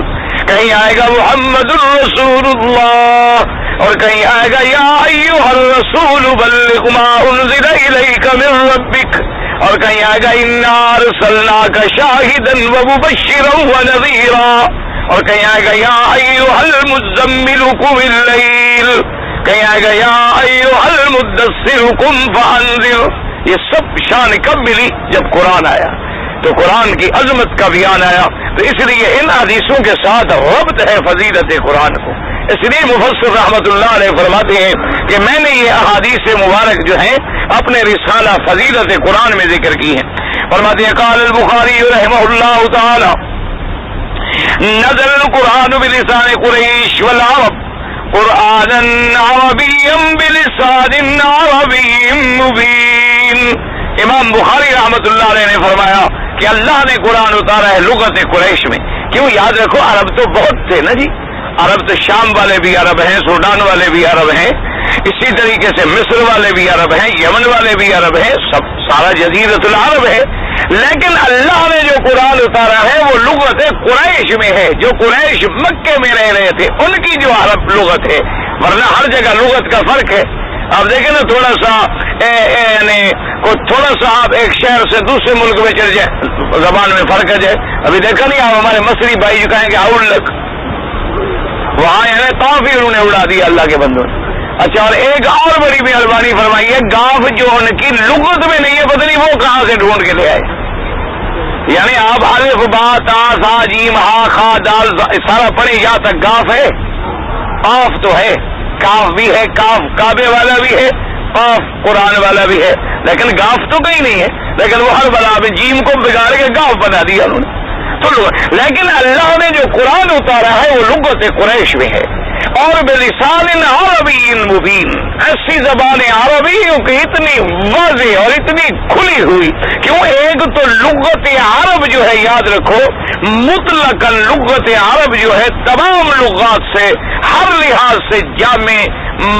A: کہیں آئے گا محمد الرسول اللہ، اور کہیں آئے گا یا ایھا الرسول بلغ ما انزل الیک من ربک، اور کہیں آئے گا انا ارسلناک شاہدا ومبشرا ونذیرا، اور کہیں آئے گا یا ایھا المزمل قم اللیل، کہیں آئے گا یا ایھا المدثر قم فانذر۔ یہ سب شان کب ملی؟ جب قرآن آیا، تو قرآن کی عظمت کا بیان آیا، تو اس لیے ان حدیثوں کے ساتھ ربط ہے فضیلت قرآن کو۔ اس لیے مفسر رحمت اللہ علیہ فرماتے ہیں کہ میں نے یہ احادیث مبارک جو ہیں اپنے رسالہ فضیلت قرآن میں ذکر کی ہیں۔ فرماتے ہیں قال البخاری رحمہ اللہ تعالی نزل القرآن بلسان قریش والعرب قرآنا عربیا بلسان عربی مبین۔ امام بخاری رحمت اللہ علیہ نے فرمایا کہ اللہ نے قرآن اتارا ہے لغت قریش میں۔ کیوں؟ یاد رکھو عرب تو بہت تھے نا جی، عرب تو شام والے بھی عرب ہیں، سوڈان والے بھی عرب ہیں، اسی طریقے سے مصر والے بھی عرب ہیں، یمن والے بھی عرب ہیں، سب سارا جزیرۃ العرب ہے، لیکن اللہ نے جو قرآن اتارا ہے وہ لغت قریش میں ہے، جو قریش مکے میں رہ رہے تھے ان کی جو عرب لغت ہے، ورنہ ہر جگہ لغت کا فرق ہے۔ آپ دیکھیں نا تھوڑا سا تھوڑا سا آپ ایک شہر سے دوسرے ملک میں چل جائے زبان میں فرق ہے جائے، ابھی دیکھا نہیں آپ ہمارے مصری بھائی جو کہیں گے اولک، وہاں یعنی کافی انہوں نے اڑا دیا اللہ کے بندوں نے۔ اچھا، اور ایک اور بڑی مہربانی فرمائی ہے، گاف جو ان کی لغت میں نہیں ہے، پتہ نہیں وہ کہاں سے ڈھونڈ کے لے آئے، یعنی آپ الف با تا سا جیم ہا خا دال سارا پڑھے یا تک گاف ہے، قاف تو ہے، کاف بھی ہے، کاف کعبے والا بھی ہے، قاف قرآن والا بھی ہے، لیکن گاف تو کہیں نہیں ہے، لیکن وہ ہر بلا میں جیم کو بگاڑ کے گاف بنا دیا انہوں نے۔ تو لیکن اللہ نے جو قرآن اتارا ہے وہ لغت قریش میں ہے، اور بلسان عربی مبین، ایسی زبان عربیوں کی اتنی واضح اور اتنی کھلی ہوئی، کیوں؟ ایک تو لغت عرب جو ہے یاد رکھو مطلق لغت عرب جو ہے تمام لغات سے ہر لحاظ سے جامع،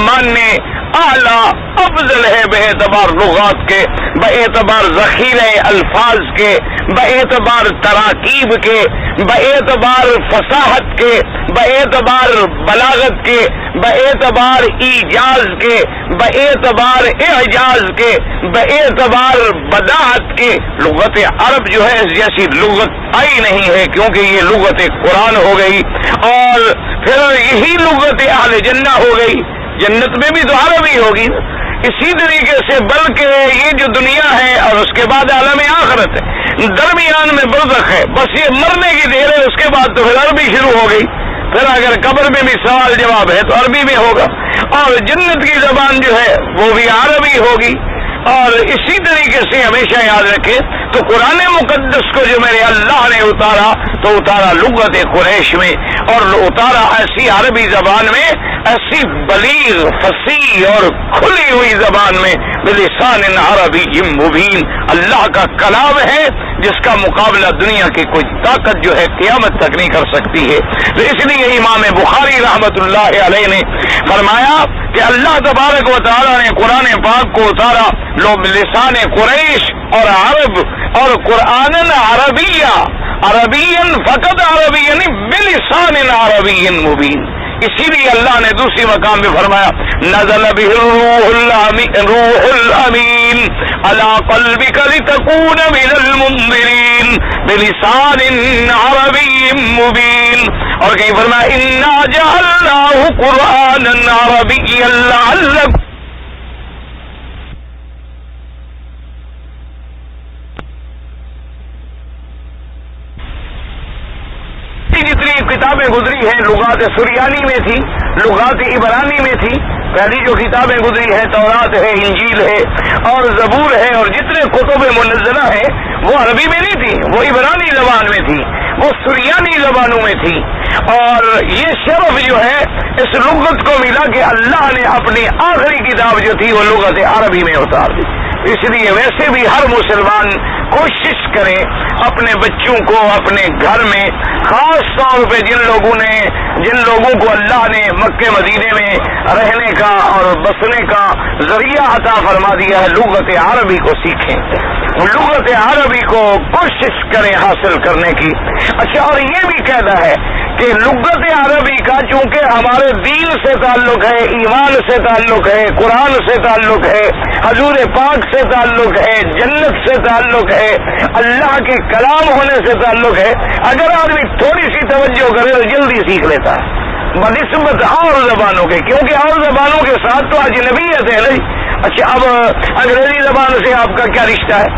A: ماننے، اعلیٰ افضل ہے باعتبار لغات کے، باعتبار ذخیرہ الفاظ کے، باعتبار تراکیب کے، باعتبار فصاحت کے، باعتبار بلاغت کے، باعتبار ایجاز کے، باعتبار اعجاز کے، باعتبار بداعت کے۔ لغت عرب جو ہے جیسی لغت آئی نہیں ہے، کیونکہ یہ لغت قرآن ہو گئی، اور پھر یہی لغت اہل جنہ ہو گئی۔ جنت میں بھی تو عربی ہوگی، اسی طریقے سے بلکہ یہ جو دنیا ہے اور اس کے بعد عالم آخرت ہے، درمیان میں برزخ ہے، بس یہ مرنے کی دیر ہے، اس کے بعد تو پھر عربی شروع ہو گئی۔ پھر اگر قبر میں بھی سوال جواب ہے تو عربی میں ہوگا، اور جنت کی زبان جو ہے وہ بھی عربی ہوگی۔ اور اسی طریقے سے ہمیشہ یاد رکھیں تو قرآن مقدس کو جو میرے اللہ نے اتارا تو اتارا لغت قریش میں، اور اتارا ایسی عربی زبان میں، ایسی بلیغ فصیح اور کھلی ہوئی زبان میں، بلسان عربی مبین۔ اللہ کا کلام ہے جس کا مقابلہ دنیا کی کوئی طاقت جو ہے قیامت تک نہیں کر سکتی ہے۔ تو اس لیے امام بخاری رحمت اللہ علیہ نے فرمایا کہ اللہ تبارک و تعالی نے قرآن پاک کو اتارا لسان قریش اور عرب، اور قرآن عربیہ، عربین فقط عربی یعنی بلسان عربی مبین۔ اسی لیے اللہ نے دوسری مقام پہ فرمایا نزل به الروح الامین علی قلبک لتکون من المنذرین بلسان عربی مبین، اور کہیں فرمایا انا جعلناہ قرآنا عربیا لعلکم جتنی کتابیں گزری ہیں لغات سریانی میں تھی، لغات عبرانی میں تھی۔ پہلی جو کتابیں گزری ہیں تورات ہے، انجیل ہے اور زبور ہے، اور جتنے کتب منزلہ ہیں وہ عربی میں نہیں تھی، وہ عبرانی زبان میں تھی، وہ سریانی زبانوں میں تھی۔ اور یہ شرف جو ہے اس لغت کو ملا کہ اللہ نے اپنی آخری کتاب جو تھی وہ لغت عربی میں اتار دی۔ اس لیے ویسے بھی ہر مسلمان کوشش کرے اپنے بچوں کو اپنے گھر میں، خاص طور پہ جن لوگوں کو اللہ نے مکہ مدینے میں رہنے کا اور بسنے کا ذریعہ عطا فرما دیا ہے، لغت عربی کو سیکھیں، لغت عربی کو کوشش کریں حاصل کرنے کی۔ اچھا، اور یہ بھی کہنا ہے کہ لغت عربی کا چونکہ ہمارے دین سے تعلق ہے، ایمان سے تعلق ہے، قرآن سے تعلق ہے، حضور پاک سے تعلق ہے، جنت سے تعلق ہے، اللہ کے کلام ہونے سے تعلق ہے، اگر آدمی تھوڑی سی توجہ کرے تو جلدی سیکھ لیتا ہے بنسبت اور زبانوں کے، کیونکہ اور زبانوں کے ساتھ تو اجنبیت ہے نہیں۔ اچھا، اب انگریزی زبان سے آپ کا کیا رشتہ ہے،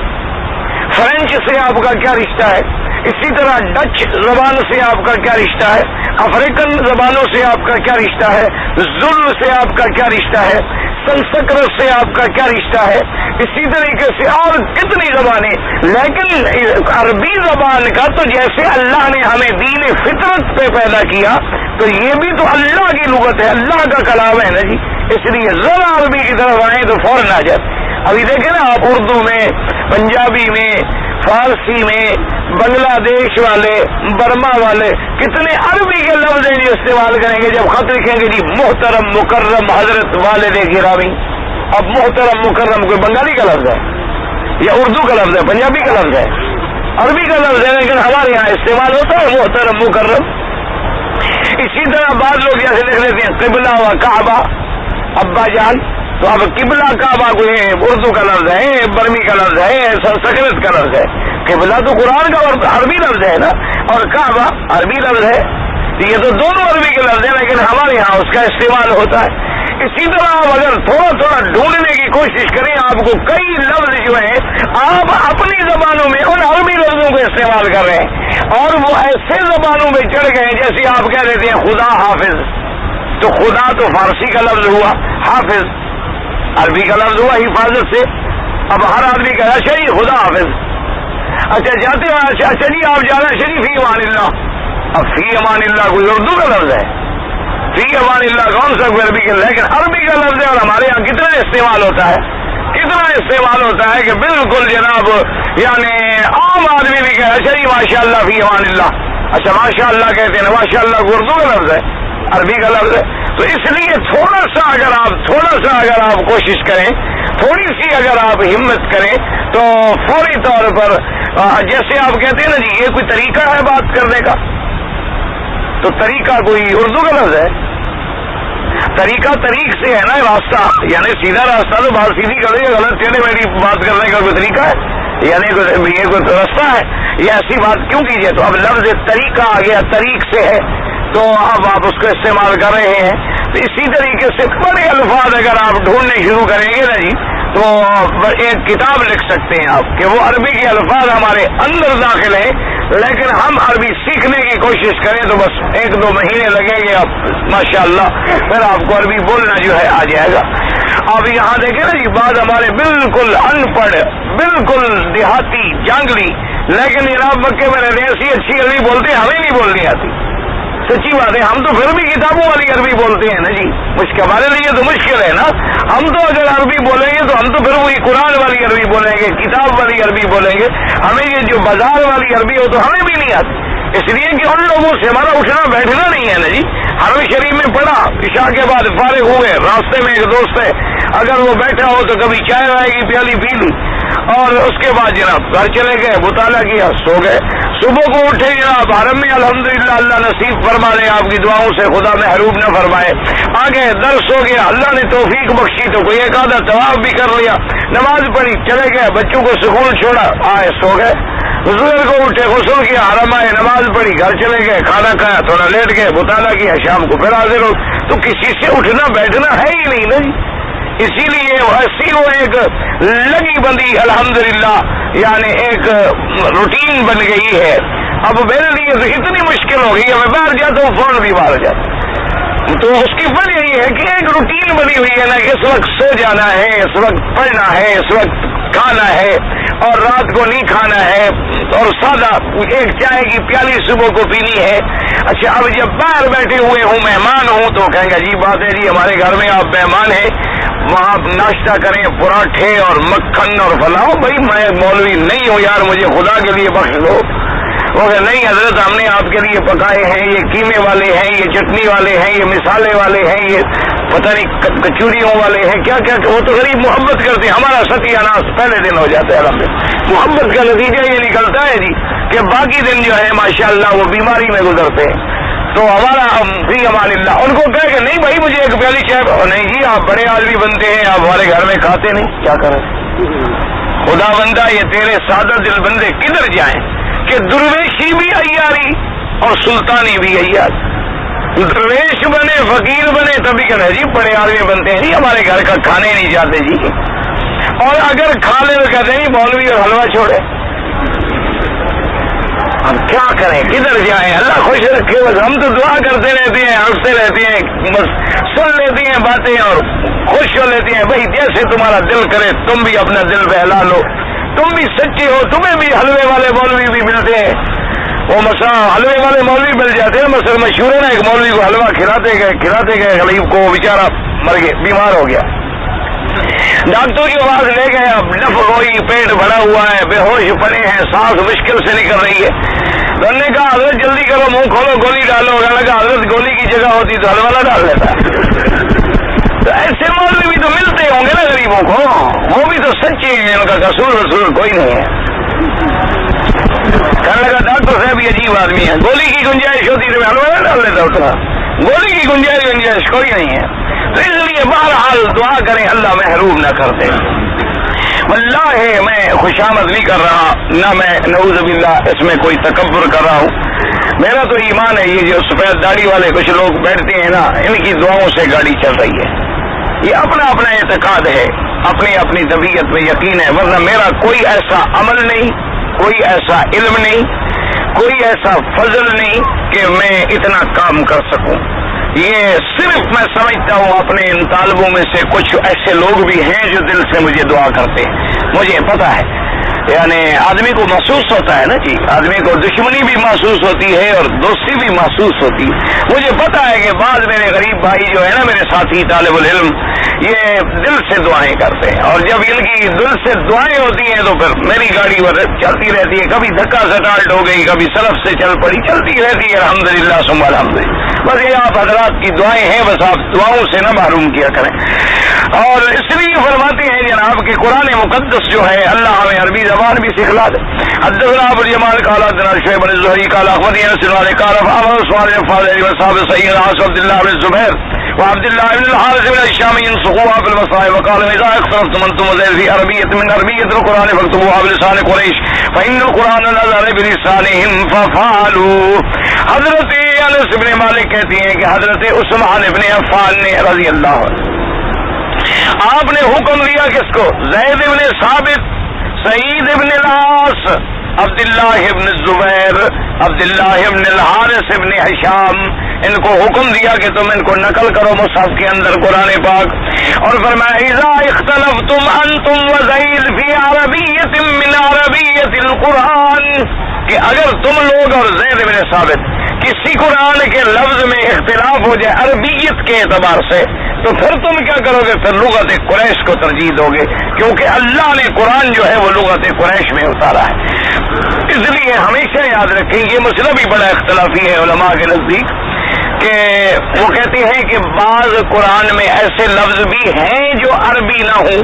A: فرینچ سے آپ کا کیا رشتہ ہے، اسی طرح ڈچ زبان سے آپ کا کیا رشتہ ہے، افریقن زبانوں سے آپ کا کیا رشتہ ہے، زل سے آپ کا کیا رشتہ ہے، سنسکرت سے آپ کا کیا رشتہ ہے، اسی طریقے سے اور کتنی زبانیں۔ لیکن عربی زبان کا تو جیسے اللہ نے ہمیں دین فطرت پہ پیدا کیا تو یہ بھی تو اللہ کی لغت ہے، اللہ کا کلام ہے نا جی، اس لیے ذرا عربی کی طرف آئیں تو فوراً آ جائے۔ ابھی دیکھیں نا آپ، اردو میں، پنجابی میں، فارسی میں، بنگلہ دیش والے، برما والے کتنے عربی کے لفظ ہیں جو استعمال کریں گے جب خط لکھیں گے جی محترم مکرم حضرت والد گرامی۔ اب محترم مکرم کوئی بنگالی کا لفظ ہے یا اردو کا لفظ ہے، پنجابی کا لفظ ہے، عربی کا لفظ ہے، لیکن ہمارے یہاں استعمال ہوتا ہے محترم مکرم۔ اسی طرح بعض لوگ جیسے لکھ لیتے ہیں قبلہ و کعبہ، ابا جان، تو اب قبلہ کعبہ کو اردو کا لفظ ہے، برمی کا لفظ ہے، سنسکرت کا لفظ ہے۔ قبلہ تو قرآن کا عربی لفظ ہے نا، اور کعبہ عربی لفظ ہے، یہ تو دونوں عربی کے لفظ ہیں، لیکن ہمارے یہاں اس کا استعمال ہوتا ہے۔ اسی طرح آپ اگر تھوڑا تھوڑا ڈھونڈنے کی کوشش کریں، آپ کو کئی لفظ جو ہیں آپ اپنی زبانوں میں ان عربی لفظوں کو استعمال کر رہے ہیں، اور وہ ایسے زبانوں میں چڑھ گئے جیسے آپ کہہ دیتے ہیں خدا حافظ، تو خدا تو فارسی کا لفظ ہوا، حافظ عربی کا لفظ ہوا حفاظت سے۔ اب ہر آدمی کہا اچھا جی خدا حافظ، اچھا جاتے ہیں، اچھا جی آپ جا رہے ہیں، اچھا جی فی امان اللہ۔ اب فی امان اللہ کوئی اردو کا لفظ ہے، فی امان اللہ کون سا کوئی عربی کا، لیکن عربی کا لفظ ہے، اور ہمارے یہاں کتنا استعمال ہوتا ہے، کتنا استعمال ہوتا ہے کہ بالکل جناب یعنی عام آدمی بھی کہے اچھا جی ماشاء اللہ فی امان اللہ، اچھا ماشاء اللہ کہتے ہیں، ماشاء اللہ اردو کا لفظ ہے، عربی کا لفظ ہے۔ تو اس لیے تھوڑا سا اگر آپ کوشش کریں، تھوڑی سی اگر آپ ہمت کریں تو فوری طور پر جیسے آپ کہتے ہیں نا جی یہ کوئی طریقہ ہے بات کرنے کا، تو طریقہ کوئی اردو کا لفظ ہے، طریقہ طریق سے ہے نا، راستہ یعنی سیدھا راستہ تو بات سیدھی کر رہی ہے، غلط ٹیڑھی میری بات کرنے کا کوئی طریقہ ہے؟ یعنی یہ کوئی راستہ ہے؟ یہ ایسی بات کیوں کیجیے؟ تو اب لفظ طریقہ آ گیا، طریق سے ہے تو اب آپ اس کو استعمال کر رہے ہیں، تو اسی طریقے سے بڑے الفاظ اگر آپ ڈھونڈنے شروع کریں گے نا جی تو ایک کتاب لکھ سکتے ہیں آپ کہ وہ عربی کے الفاظ ہمارے اندر داخل ہیں، لیکن ہم عربی سیکھنے کی کوشش کریں تو بس 1-2 مہینے لگیں گے، اب ماشاءاللہ پھر آپ کو عربی بولنا جو ہے آ جائے گا۔ اب یہاں دیکھیں نا جی بعض ہمارے بالکل ان پڑھ، بالکل دیہاتی جانگلی، لیکن جناب مکے میں رہتے ہیں، ایسی اچھی عربی بولتے ہیں، ہمیں نہیں بولنی آتی، سچی بات ہے۔ ہم تو پھر بھی کتابوں والی عربی بولتے ہیں نا جی، مشکل ہمارے لیے تو مشکل ہے نا، ہم تو اگر عربی بولیں گے تو ہم تو پھر وہی قرآن والی عربی بولیں گے، کتاب والی عربی بولیں گے، ہمیں یہ جو بازار والی عربی ہو تو ہمیں بھی نہیں آتی، اس لیے کہ ان لوگوں سے ہمارا اٹھنا بیٹھنا نہیں ہے نا جی۔ حرم شریف میں پڑھا، عشاء کے بعد فارغ ہوئے، راستے میں ایک دوست ہے، اگر وہ بیٹھا ہو تو کبھی چائے آئے گی پیالی پی لی، اور اس کے بعد جناب گھر چلے گئے، مطالعہ کیا، سو گئے، صبح کو اٹھے جناب حرم میں الحمدللہ اللہ نصیب فرما لے، آپ کی دعاؤں سے خدا محروم نہ فرمائے، آگے درس ہو گیا، اللہ نے توفیق بخشی تو کوئی ایک آدھا طواف بھی کر لیا، نماز پڑھی، چلے گئے، بچوں کو سکول چھوڑا، آئے سو گئے، حضور کو اٹھے، غسل کیا، حرم آئے، نماز پڑھی، گھر چلے گئے، کھانا کھایا، تھوڑا لیٹ گئے، مطالعہ کیا، شام کو پھر حاضر ہو، تو کسی سے اٹھنا بیٹھنا ہے ہی نہیں نا جی۔ اسی لیے ایسی وہ ایک لگی بندی الحمدللہ یعنی ایک روٹین بن گئی ہے۔ اب میرے لیے تو اتنی مشکل ہو گئی ہے، میں باہر جاتا ہوں فون بھی باہر جاتا ہوں، تو اس کی وجہ یہی ہے کہ ایک روٹین بنی ہوئی ہے نا، اس وقت سو جانا ہے، اس وقت پڑھنا ہے، اس وقت کھانا ہے، اور رات کو نہیں کھانا ہے، اور سادہ ایک چائے کی پیالی صبح کو پینی ہے۔ اچھا اب جب باہر بیٹھے ہوئے ہوں، مہمان ہوں، تو کہیں گے عجیب بات ہے جی ہمارے گھر میں آپ مہمان ہیں، وہاں ناشتہ کریں پراٹھے اور مکھن اور فلاں، بھائی میں مولوی نہیں ہوں یار، مجھے خدا کے لیے بخش دو۔ وہ کہ نہیں حضرت ہم نے آپ کے لیے پکائے ہیں، یہ قیمے والے ہیں، یہ چٹنی والے ہیں، یہ مسالے والے ہیں، یہ پتہ نہیں کچوریوں والے ہیں، کیا کیا، وہ تو غریب محبت کرتے ہیں، ہمارا ستیہ ناس پہلے دن ہو جاتا ہے الحمدللہ۔ محبت کا نتیجہ یہ نکلتا ہے جی کہ باقی دن جو ہے ماشاءاللہ وہ بیماری میں گزرتے ہیں، تو ہمارا فی امان اللہ۔ ان کو کہے کہ نہیں بھائی مجھے ایک پیالی چائے، نہیں جی آپ بڑے آدمی بنتے ہیں، آپ ہمارے گھر میں کھاتے نہیں، کیا کریں خدا بندہ، یہ تیرے سادہ دل بندے کدھر جائیں کہ درویشی بھی عیاری اور سلطانی بھی عیاری، درویش بنے فقیر بنے تبھی کہنا جی بڑے آدمی بنتے ہیں جی، ہمارے گھر کا کھانے نہیں جاتے جی، اور اگر کھا لے تو کہتے ہیں مولوی اور حلوہ چھوڑے۔ ہم کیا کریں، کدھر جائیں، اللہ خوش رکھے، بس ہم تو دعا کرتے رہتے ہیں، ہنستے رہتے ہیں، بس سن لیتے ہیں باتیں اور خوش ہو لیتے ہیں، بھائی جیسے تمہارا دل کرے تم بھی اپنا دل بہلا لو، تم بھی سچے ہو، تمہیں بھی حلوے والے مولوی بھی ملتے ہیں، وہ مثلا حلوے والے مولوی مل جاتے ہیں، مثلا مشہور ہے نا ایک مولوی کو حلوہ کھلاتے گئے غریب کو، وہ بیچارہ مر گیا، بیمار ہو گیا، ڈاکٹر کے پاس لے گئے، اب نف ہوئی، پیٹ بھرا ہوا ہے، بے ہوش پڑے ہیں، سانس مشکل سے نکل رہی ہے، تو انہوں نے کہا حضرت جلدی کرو، منہ کھولو، گولی ڈالو، انہوں نے کہا حضرت گولی کی جگہ ہوتی تو حلوہ نہ ڈال لیتا۔ تو ایسے مولوی بھی تو ملتے ہوں گے نا غریبوں کو، وہ بھی تو سچے ہیں، ان کا قصور وصور کوئی نہیں ہے۔ کہنے لگا ڈاکٹر صاحب بھی عجیب آدمی ہے، گولی کی گنجائش ہوتی تو میں حلوہ نہ ڈال لیتا اتنا، گولی کی گنجائش کوئی نہیں ہے۔ تو اس لیے بہرحال دعا کریں اللہ محروم نہ کر دے۔ واللہ میں خوشامد نہیں کر رہا، نہ میں نعوذ باللہ اس میں کوئی تکبر کر رہا ہوں، میرا تو ایمان ہے یہ جو سفید داڑھی والے کچھ لوگ بیٹھتے ہیں نا، ان کی دعاؤں سے گاڑی چل رہی ہے، یہ اپنا اپنا اعتقاد ہے، اپنی اپنی طبیعت میں یقین ہے، ورنہ میرا کوئی ایسا عمل نہیں، کوئی ایسا علم نہیں، کوئی ایسا فضل نہیں کہ میں اتنا کام کر سکوں۔ یہ صرف میں سمجھتا ہوں اپنے ان طالبوں میں سے کچھ ایسے لوگ بھی ہیں جو دل سے مجھے دعا کرتے ہیں، مجھے پتا ہے، یعنی آدمی کو محسوس ہوتا ہے نا جی، آدمی کو دشمنی بھی محسوس ہوتی ہے اور دوستی بھی محسوس ہوتی ہے، مجھے پتا ہے کہ بعض میرے غریب بھائی جو ہے نا، میرے ساتھی طالب العلم، یہ دل سے دعائیں کرتے ہیں، اور جب ان کی دل سے دعائیں ہوتی ہیں تو پھر میری گاڑی چلتی رہتی ہے، کبھی دھکا سٹارٹ ہو گئی، کبھی سلف سے چل پڑی، چلتی رہتی ہے الحمدللہ ثم الحمدللہ۔ بس یہ آپ حضرات کی دعائیں ہیں، بس آپ دعاؤں سے نہ محروم کیا کریں۔ اور اس لیے فرماتے ہیں جناب کہ قرآن مقدس جو ہے اللہ ہمیں عربی زبان بھی سکھلا دے۔ حدثنا ابو الجمال قال حدثنا شعيب بن الزهري قال اخبرني انس بن مالك قال فامر صالح الفاضل وصحاب سيدنا عبد الله بن الزبير وعبد الله بن الحارث بن الشام ينسخوها في المصائب وقال اذا اختلفتم انتم وزيد في عربيه من عربيه القران فاكتبوها بلسان قريش فان القران نزل بلسانهم ففعلوا۔ حضرت انس بن مالک کہتے ہیں کہ حضرت عثمان بن عفان نے رضی اللہ عنہ آپ نے حکم دیا کس کو؟ زید بن ثابت، سعید بن العاص، عبداللہ ابن الزبیر، عبداللہ ابن الحارث ابن ہشام، ان کو حکم دیا کہ تم ان کو نقل کرو مصحف کے اندر قرآن پاک۔ اور فرمایا اذا اختلفتم انتم وزید فی عربیۃ من عربیۃ القرآن، کہ اگر تم لوگ اور زید بن ثابت کسی قرآن کے لفظ میں اختلاف ہو جائے عربیت کے اعتبار سے، تو پھر تم کیا کرو گے؟ پھر لغت قریش کو ترجیح دو گے، کیونکہ اللہ نے قرآن جو ہے وہ لغت قریش میں اتارا ہے۔ اس لیے ہمیشہ یاد رکھیں، یہ مسئلہ بھی بڑا اختلافی ہے علماء کے نزدیک، کہ وہ کہتے ہیں کہ بعض قرآن میں ایسے لفظ بھی ہیں جو عربی نہ ہوں،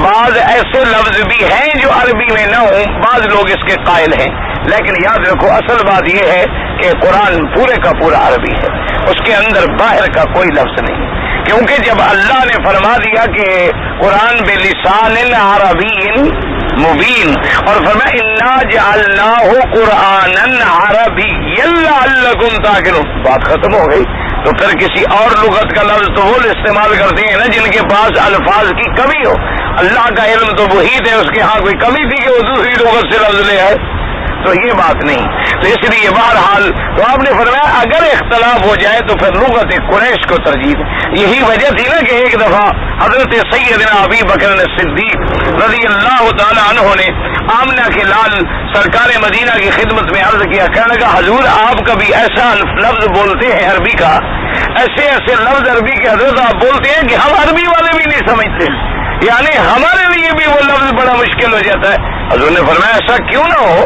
A: بعض ایسے لفظ بھی ہیں جو عربی میں نہ ہوں، بعض لوگ اس کے قائل ہیں، لیکن یاد رکھو اصل بات یہ ہے کہ قرآن پورے کا پورا عربی ہے، اس کے اندر باہر کا کوئی لفظ نہیں، کیونکہ جب اللہ نے فرما دیا کہ قرآن بلسان عربی مبین، اور فرمایا انا جعلناہ قرآنا عربیا لعلکم تعقلون، بات ختم ہو گئی۔ تو پھر کسی اور لغت کا لفظ تو وہ استعمال کرتے ہیں نا جن کے پاس الفاظ کی کمی ہو، اللہ کا علم تو محیط ہے، اس کے ہاں کوئی کمی تھی کہ وہ دوسری لغت سے لفظ لے آئے، تو یہ بات نہیں۔ تو اس لیے بہرحال تو آپ نے فرمایا اگر اختلاف ہو جائے تو پھر لغت قریش کو ترجیح دے۔ یہی وجہ تھی نا کہ ایک دفعہ حضرت سیدنا ابی بکر صدیق رضی اللہ تعالی عنہ نے آمنہ کے لال سرکار مدینہ کی خدمت میں عرض کیا، کہنے لگا حضور آپ کبھی ایسا لفظ بولتے ہیں عربی کا، ایسے ایسے لفظ عربی کے حضرت آپ بولتے ہیں کہ ہم عربی والے بھی نہیں سمجھتے، یعنی ہمارے لیے بھی وہ لفظ بڑا مشکل ہو جاتا ہے۔ حضور نے فرمایا ایسا کیوں نہ ہو،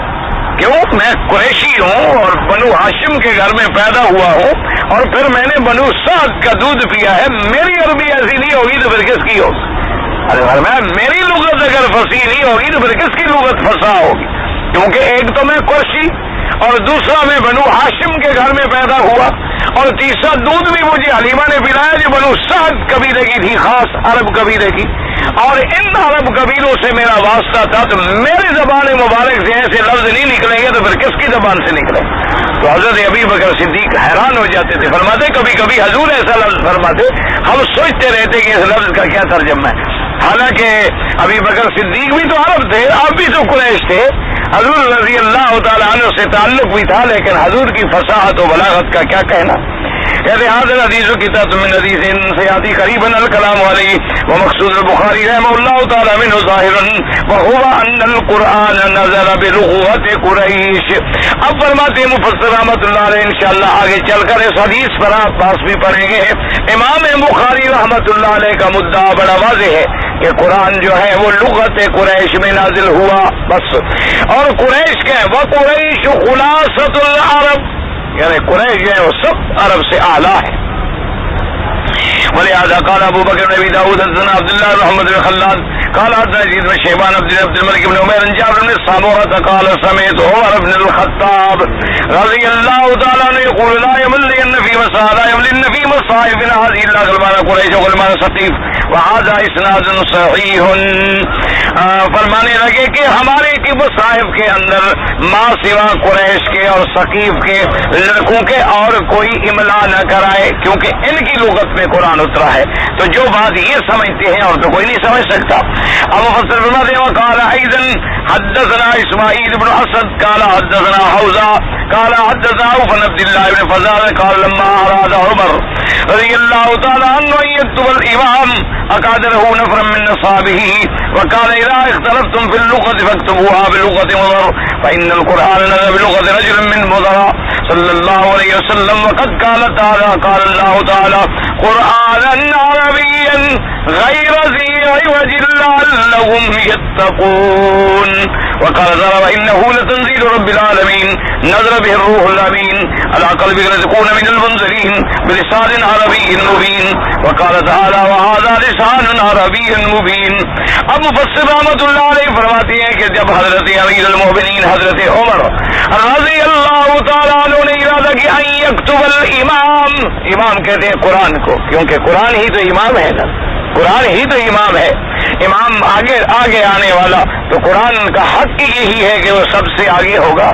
A: کیوں؟ میں قریشی ہوں اور بنو ہاشم کے گھر میں پیدا ہوا ہوں، اور پھر میں نے بنو سعد کا دودھ پیا ہے، میری عربی ایسی نہیں ہوگی تو پھر کس کی ہوگی؟ ارے فرمایا میری لغت اگر فصیح نہیں ہوگی تو پھر کس کی لغت فصاح ہوگی؟ کیونکہ ایک تو میں قریشی اور دوسرا میں بنو ہاشم کے گھر میں پیدا ہوا، اور تیسرا دودھ بھی مجھے حلیمہ نے پلایا جو بنو سعد قبیلے کی تھی، خاص عرب قبیلے کی، اور ان عرب قبیلوں سے میرا واسطہ تھا، تو میری زبان مبارک سے ایسے لفظ نہیں نکلیں گے تو پھر کس کی زبان سے نکلیں؟ تو حضرت ابی بکر صدیق حیران ہو جاتے تھے، فرماتے کبھی کبھی حضور ایسا لفظ فرماتے ہم سوچتے رہتے کہ اس لفظ کا کیا ترجمہ ہے، حالانکہ ابی بکر صدیق بھی تو عرب تھے، آپ بھی تو قریش تھے، حضور رضی اللہ تعالیٰ عنہ سے تعلق بھی تھا، لیکن حضور کی فصاحت و بلاغت کا کیا کہنا۔ کہتے حاضر حدیث کتاب من حدیث سے آتی قریبا الکلام علیہ ومقصود البخاری رحمہ اللہ تعالی منہ ظاہرا وهو ان القرآن نزل بلغت قریش۔ اب فرماتے ہیں مفسر رحمۃ اللہ علیہ انشاءاللہ آگے چل کر اس حدیث پر آپ پاس بھی پڑھیں گے، امام بخاری رحمۃ اللہ علیہ کا مدعا بڑا واضح ہے کہ قرآن جو ہے وہ لغت قریش میں نازل ہوا بس، اور قریش کیا ہے؟ وہ قریش خلاصۃ العرب، یعنی قریش جو ہے وہ سب عرب سے اعلیٰ ہے۔ ولهذا قال ابو بکر بن ابی داؤد حدثنا عبد الله بن محمد بن خلاد قال حدثنا يزيد بن شيبان عبد الملك بن عمير بن جابر بن سمرة قال سمعت عمر بن الخطاب رضي الله تعالى عنه يقول لا يملين في مصائب هذه الا غلمان قريش وغلمان ثقيف وهذا اسناد صحيح۔ فرمانے لگے کہ ہمارے کی مصائب کے اندر ما سوا قریش کے اور ثقیف کے لڑکوں کے اور کوئی املا نہ کرائے، کیونکہ ان کی لغت میں قرآن اترا ہے، تو جو بات یہ سمجھتے ہیں اور تو کوئی نہیں سمجھ سکتا۔ اب مفسر فرماتے ہیں قال ايضا حدثنا اسماعیل بن اسد قال حدثنا حوزہ قال حدثنا بن عبد الله بن فضال قال لما اراد عمر رضی اللہ تعالی عنہ ان يكتب الامام اقادره نفرا من اصحابه وقال اذا اختلفتم في اللغة فاكتبوها بلغة مضر فان القرآن نزل بلغة رجل من مضر صلی اللہ علیہ وسلم وقد قال تعالی قال اللہ تعالی قرآنا عربيا غير ذي عوج لعلهم يتقون وقال تعالى وإنه لتنزيل رب العالمين نزل به الروح الأمين على قلبك لتكون من المنذرين بلسان عربي مبين وقال تعالى وهذا لسان عربي مبين. اب مفسر رحمۃ اللہ علیہ فرماتے ہیں کہ جب حضرت امیر المومنین حضرت عمر رضی اللہ تعالیٰ عنہ نے ارادہ کیا ان یکتب الامام، امام کہتے ہیں قرآن کو کیونکہ قرآن ہی تو امام ہے نا، قرآن ہی تو امام ہے، امام آگے آنے والا، تو قرآن کا حق یہی ہے کہ وہ سب سے آگے ہوگا،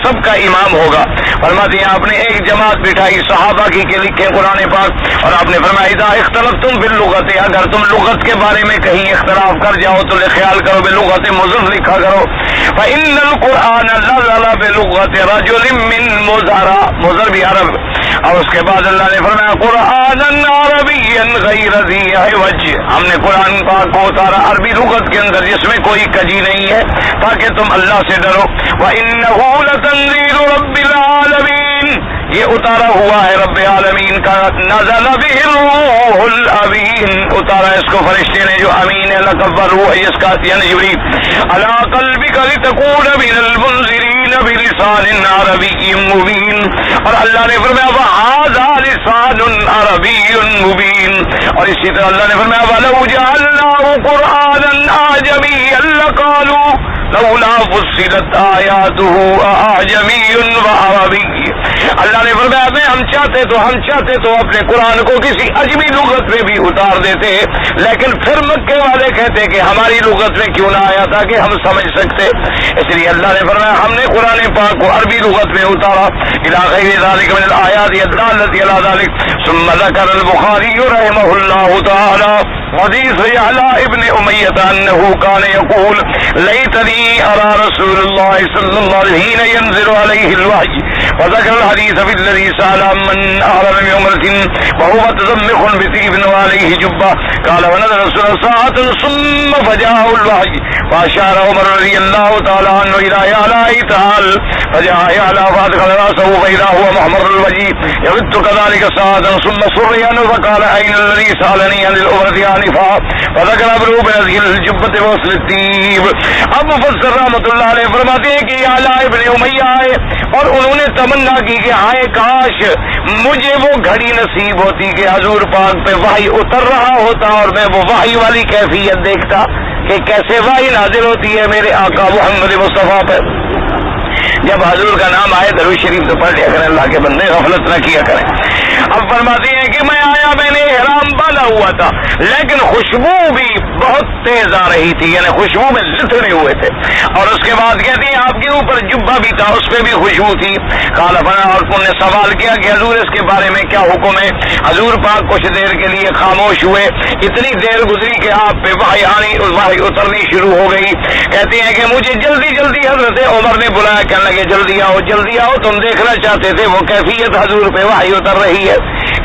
A: سب کا امام ہوگا. فرماتے ہیں آپ نے ایک جماعت بٹھائی صحابہ کی کہ لکھیں قرآن پاک، اور آپ نے فرمایا اذا اختلفتم باللغت، اگر تم لغت کے بارے میں کہیں اختلاف کر جاؤ تو خیال کرو باللغت مضر لکھا کرو. فإن القرآن نزل بلغت رجل من مضر، مضر بھی عرب. اور اس کے بعد اللہ نے فرمایا قرآنا عربیا غیر ذی عوج، ہم نے قرآن پاک کو اتارا عربی لغت کے اندر جس میں کوئی کجی نہیں ہے تاکہ تم اللہ سے ڈرو. وإنه لتنزيل رب العالمین، یہ اتارا ہوا ہے رب العالمین کا. نزل به الروح الامین، اتارا اس کو فرشتے نے جو امین ہے، لقب روح ہے اس کا یعنی جبریل. علی قلبک لتکون من المنذرین بلسان عربی مبین، اور اللہ نے فرمایا وہذا لسان عربی مبین. اور اسی طرح اللہ نے فرمایا ولو جعلناه قرآنا اعجميا لقالوا لولا فصلت آیاته اعجمی وعربی. اللہ نے فرمایا ہم چاہتے تو اپنے قرآن کو کسی اجمی لغت میں بھی اتار دیتے، لیکن پھر مکے والے کہتے کہ ہماری لغت میں کیوں نہ آیا تاکہ ہم سمجھ سکتے. اس لیے اللہ نے فرمایا ہم نے قرآن پاک کو عربی لغت میں اتارا. الی غیر ذلک من الآیات الدالۃ علی ذلک. ثم ذکر البخاری رحمہ اللہ تعالی حدیث یعلا ابن امیہ انہ کان یقول لیتنی ارى رسول اللہ صلی اللہ علیہ وسلم ينزل علیہ الوحی، وذکر الحدیث فی الذی سأل من احرم بعمرۃ وهو متزمخ بطیب وعلیہ جبہ قال ونزل رسول ساعة ثم فجاءه الوحی فاشار عمر رضی اللہ تعالی عنہ الى یعلا تعالی فجاء یعلا فادخل راسه فاذا هو محمر الوجه يغط كذلك ساعة ثم سري عنه فقال اين الذي سألني عن العمرة آنفا فذكر ابن بهذه الجبة وصل الطيب. اب مفسر رحمۃ اللہ علیہ فرماتے ہیں کہ یعلا ابن امیہ آئے اور انہوں نے تمنا کی کہ ہائے کاش مجھے وہ گھڑی نصیب ہوتی کہ حضور پاک پہ وحی اتر رہا ہوتا اور میں وہ وحی والی کیفیت دیکھتا کہ کیسے وحی نازل ہوتی ہے میرے آقا محمد مصطفیٰ پہ. جب حضور کا نام آئے درود شریف تو پڑھ لیا کریں، اللہ کے بندے غفلت نہ کیا کریں. اب فرماتے ہیں کہ میں آیا، میں نے احرام باندھا ہوا تھا لیکن خوشبو بھی بہت تیز آ رہی تھی، یعنی خوشبو میں لتڑے ہوئے تھے. اور اس کے بعد کہتے ہیں آپ کے اوپر جبہ بھی تھا اس پہ بھی خوشبو تھی. قال فنا، اور انہوں نے سوال کیا کہ حضور اس کے بارے میں کیا حکم ہے. حضور پاک کچھ دیر کے لیے خاموش ہوئے، اتنی دیر گزری کہ آپ پہ وحی اترنی شروع ہو گئی. کہتے ہیں کہ مجھے جلدی حضرت عمر نے بلایا، کہنے لگے جلدی آؤ تم دیکھنا چاہتے تھے وہ کیفیت حضور پہ وحی اتر رہی ہے.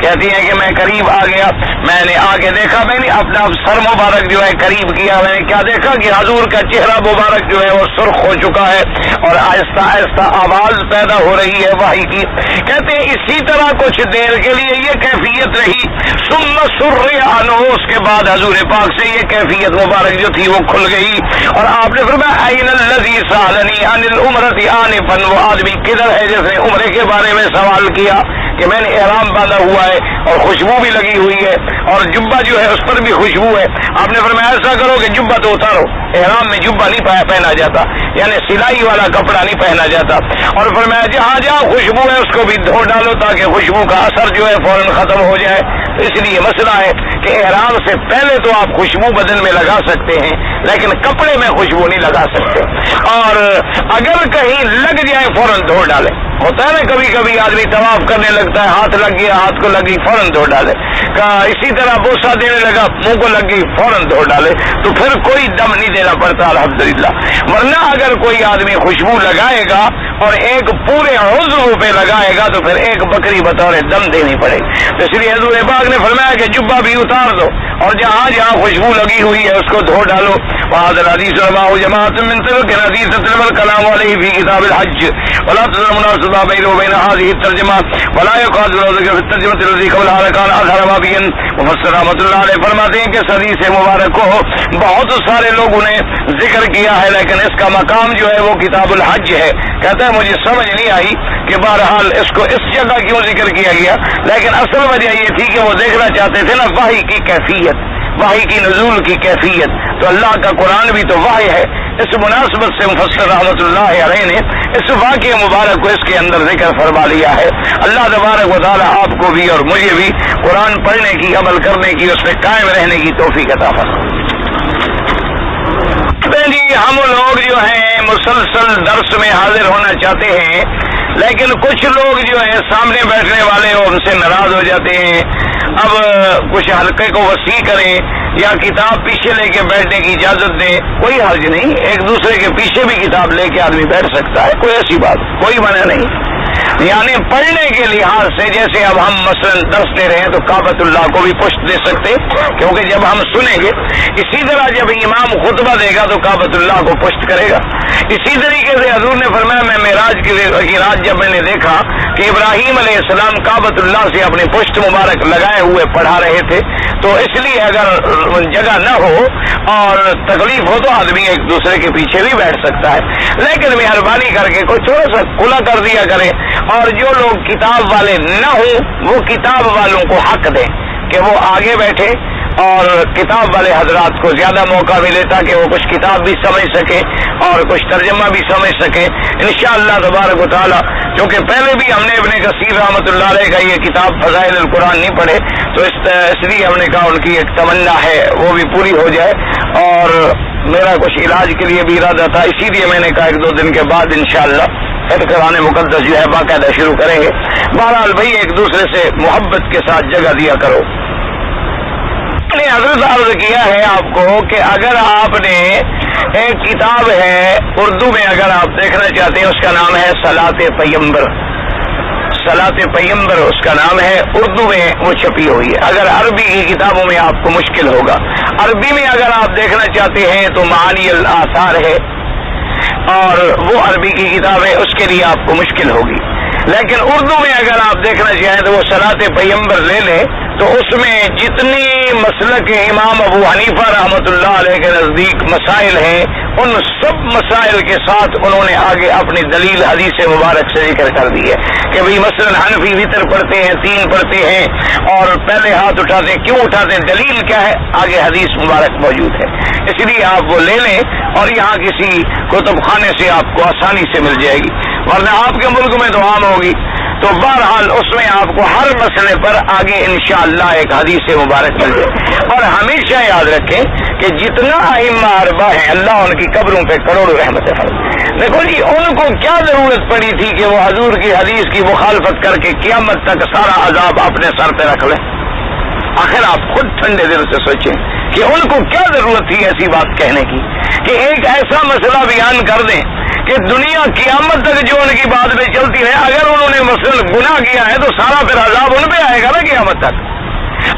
A: کہتی ہے کہ میں قریب آ گیا، میں نے آگے دیکھا، میں نے اپنا سر مبارک جو ہے قریب کیا، میں نے کیا دیکھا کہ حضور کا چہرہ مبارک جو ہے وہ سرخ ہو چکا ہے اور آہستہ آہستہ آواز پیدا ہو رہی ہے وحی کی. کہتے ہیں اسی طرح کچھ دیر کے لیے یہ کیفیت رہی. ثم سرّ عنہ، اس کے بعد حضور پاک سے یہ کیفیت مبارک جو تھی وہ کھل گئی اور آپ نے فرمایا این الذی سألنی عن العمرۃ آنفا، وہ آدمی کدھر ہے جس نے عمرے کے بارے میں سوال کیا کہ میں نے احرام باندھا ہوا ہے اور خوشبو بھی لگی ہوئی ہے اور جبہ جو ہے اس پر بھی خوشبو ہے. آپ نے فرمایا ایسا کرو کہ جبہ تو اتارو، احرام میں جبہ نہیں پہنا جاتا، یعنی سلائی والا کپڑا نہیں پہنا جاتا. اور فرمایا جہاں خوشبو ہے اس کو بھی دھو ڈالو تاکہ خوشبو کا اثر جو ہے فوراً ختم ہو جائے. اس لیے مسئلہ ہے کہ احرام سے پہلے تو آپ خوشبو بدن میں لگا سکتے ہیں لیکن کپڑے میں خوشبو نہیں لگا سکتے، اور اگر کہیں لگ جائے فوراً دھو ڈالے. ہوتا ہے نا کبھی کبھی آدمی طواف کرنے لگتا ہے، ہاتھ لگ گیا، ہاتھ کو لگی فوراً دھو ڈالے. اسی طرح بوسہ دینے لگا، منہ کو لگ گئی فوراً دھو ڈالے. تو پھر کوئی دم نہیں دینا پڑتا الحمدللہ. ورنہ اگر کوئی آدمی خوشبو لگائے گا اور ایک پورے عضو پہ لگائے گا تو پھر ایک بکری بطور دم دینی پڑے گی. تو اس لیے حضور پاک نے فرمایا کہ جبہ بھی اتار دو اور جہاں جہاں خوشبو لگی ہوئی ہے اس کو دھو ڈالو. وهذا الحديث رواه جماعة من طرق حديث الكلام عليه في كتاب الحج ولا تظهر مناسبة بينه وبين هذه الترجمة ولا يقال له ذكر في الترجمة التي قبلها كان أظهر بابيا. مفسر رحمۃ اللہ علیہ فرماتے ہیں کہ اس حدیث مبارک کو بہت سارے لوگوں نے ذکر کیا ہے لیکن اس کا مقام جو ہے وہ کتاب الحج ہے. کہتا ہے مجھے سمجھ نہیں آئی کہ بہرحال اس کو اس جگہ کیوں ذکر کیا گیا, لیکن اصل وجہ یہ تھی کہ وہ دیکھنا چاہتے تھے نا وحی کی کیفیت, وحی کی نزول کی کیفیت. تو اللہ کا قرآن بھی تو وحی ہے. اس مناسبت سے مفسر رحمۃ اللہ علیہ نے اس واقعہ مبارک کو اس کے اندر ذکر فرما لیا ہے. اللہ تبارک و تعالی آپ کو بھی اور مجھے بھی قرآن پڑھنے کی, عمل کرنے کی, اس پہ قائم رہنے کی توفیق عطا فرمائے. جی ہم لوگ جو ہیں مسلسل درس میں حاضر ہونا چاہتے ہیں, لیکن کچھ لوگ جو ہیں سامنے بیٹھنے والے ان سے ناراض ہو جاتے ہیں. اب کچھ حلقے کو وسیع کریں یا کتاب پیچھے لے کے بیٹھنے کی اجازت دیں, کوئی حرج نہیں. ایک دوسرے کے پیچھے بھی کتاب لے کے آدمی بیٹھ سکتا ہے, کوئی ایسی بات, کوئی منع نہیں. یعنی پڑھنے کے لحاظ سے جیسے اب ہم مثلا درس دے رہے ہیں تو کعبۃ اللہ کو بھی پشت دے سکتے, کیونکہ جب ہم سنیں گے اسی طرح جب امام خطبہ دے گا تو کعبۃ اللہ کو پشت کرے گا. اسی طریقے سے حضور نے فرمایا میں معراج کی رات جب میں نے دیکھا کہ ابراہیم علیہ السلام کعبۃ اللہ سے اپنی پشت مبارک لگائے ہوئے پڑھا رہے تھے, تو اس لیے اگر جگہ نہ ہو اور تکلیف ہو تو آدمی ایک دوسرے کے پیچھے بھی بیٹھ سکتا ہے, لیکن مہربانی کر کے کوئی تھوڑا سا کھلا کر دیا کرے. اور جو لوگ کتاب والے نہ ہوں وہ کتاب والوں کو حق دیں کہ وہ آگے بیٹھے اور کتاب والے حضرات کو زیادہ موقع ملے تاکہ وہ کچھ کتاب بھی سمجھ سکے اور کچھ ترجمہ بھی سمجھ سکے انشاءاللہ تبارک و تعالی. کیونکہ پہلے بھی ہم نے ابن کثیر رحمۃ اللہ علیہ کا یہ کتاب فضائل القرآن نہیں پڑھے, تو اس لیے ہم نے کہا ان کی ایک تمنا ہے وہ بھی پوری ہو جائے, اور میرا کچھ علاج کے لیے بھی ارادہ تھا, اسی لیے میں نے کہا 1-2 دن کے بعد انشاءاللہ پھر قرآن مقدس جو ہے باقاعدہ شروع کریں گے. بہرحال بھائی ایک دوسرے سے محبت کے ساتھ جگہ دیا کرو. نے حضرت عرض کیا ہے آپ کو کہ اگر آپ نے ایک کتاب ہے اردو میں اگر آپ دیکھنا چاہتے ہیں اس کا نام ہے صلاۃ پیمبر, صلاۃ پیمبر اس کا نام ہے, اردو میں وہ چھپی ہوئی ہے. اگر عربی کی کتابوں میں آپ کو مشکل ہوگا, عربی میں اگر آپ دیکھنا چاہتے ہیں تو معانی الاثار ہے اور وہ عربی کی کتاب ہے, اس کے لیے آپ کو مشکل ہوگی. لیکن اردو میں اگر آپ دیکھنا چاہیں تو وہ صلاۃ پیمبر لے لیں, تو اس میں جتنی مسلک امام ابو حنیفہ رحمۃ اللہ علیہ کے نزدیک مسائل ہیں ان سب مسائل کے ساتھ انہوں نے آگے اپنی دلیل حدیث مبارک سے ذکر کر دی ہے کہ بھئی مثلا حنفی وطر پڑھتے ہیں, 3 پڑھتے ہیں اور پہلے ہاتھ اٹھاتے ہیں, کیوں اٹھاتے ہیں, دلیل کیا ہے, آگے حدیث مبارک موجود ہے. اس لیے آپ وہ لے لیں اور یہاں کسی کتب خانے سے آپ کو آسانی سے مل جائے گی, ورنہ آپ کے ملک میں تو عام ہوگی. تو بہرحال اس میں آپ کو ہر مسئلے پر آگے انشاءاللہ ایک حدیث مبارک مل جائے. اور ہمیشہ یاد رکھیں کہ جتنا ائمہ اربعہ ہیں اللہ ان کی قبروں پہ کروڑوں رحمتیں فرمائے. دیکھو جی ان کو کیا ضرورت پڑی تھی کہ وہ حضور کی حدیث کی مخالفت کر کے قیامت تک سارا عذاب اپنے سر پہ رکھ لیں. آخر آپ خود ٹھنڈے دل سے سوچیں کہ ان کو کیا ضرورت تھی ایسی بات کہنے کی کہ ایک ایسا مسئلہ بیان کر دیں کہ دنیا قیامت تک جو ان کی بات میں چلتی رہے. اگر انہوں نے مثلا گناہ کیا ہے تو سارا پھر عذاب ان پہ آئے گا نا قیامت تک.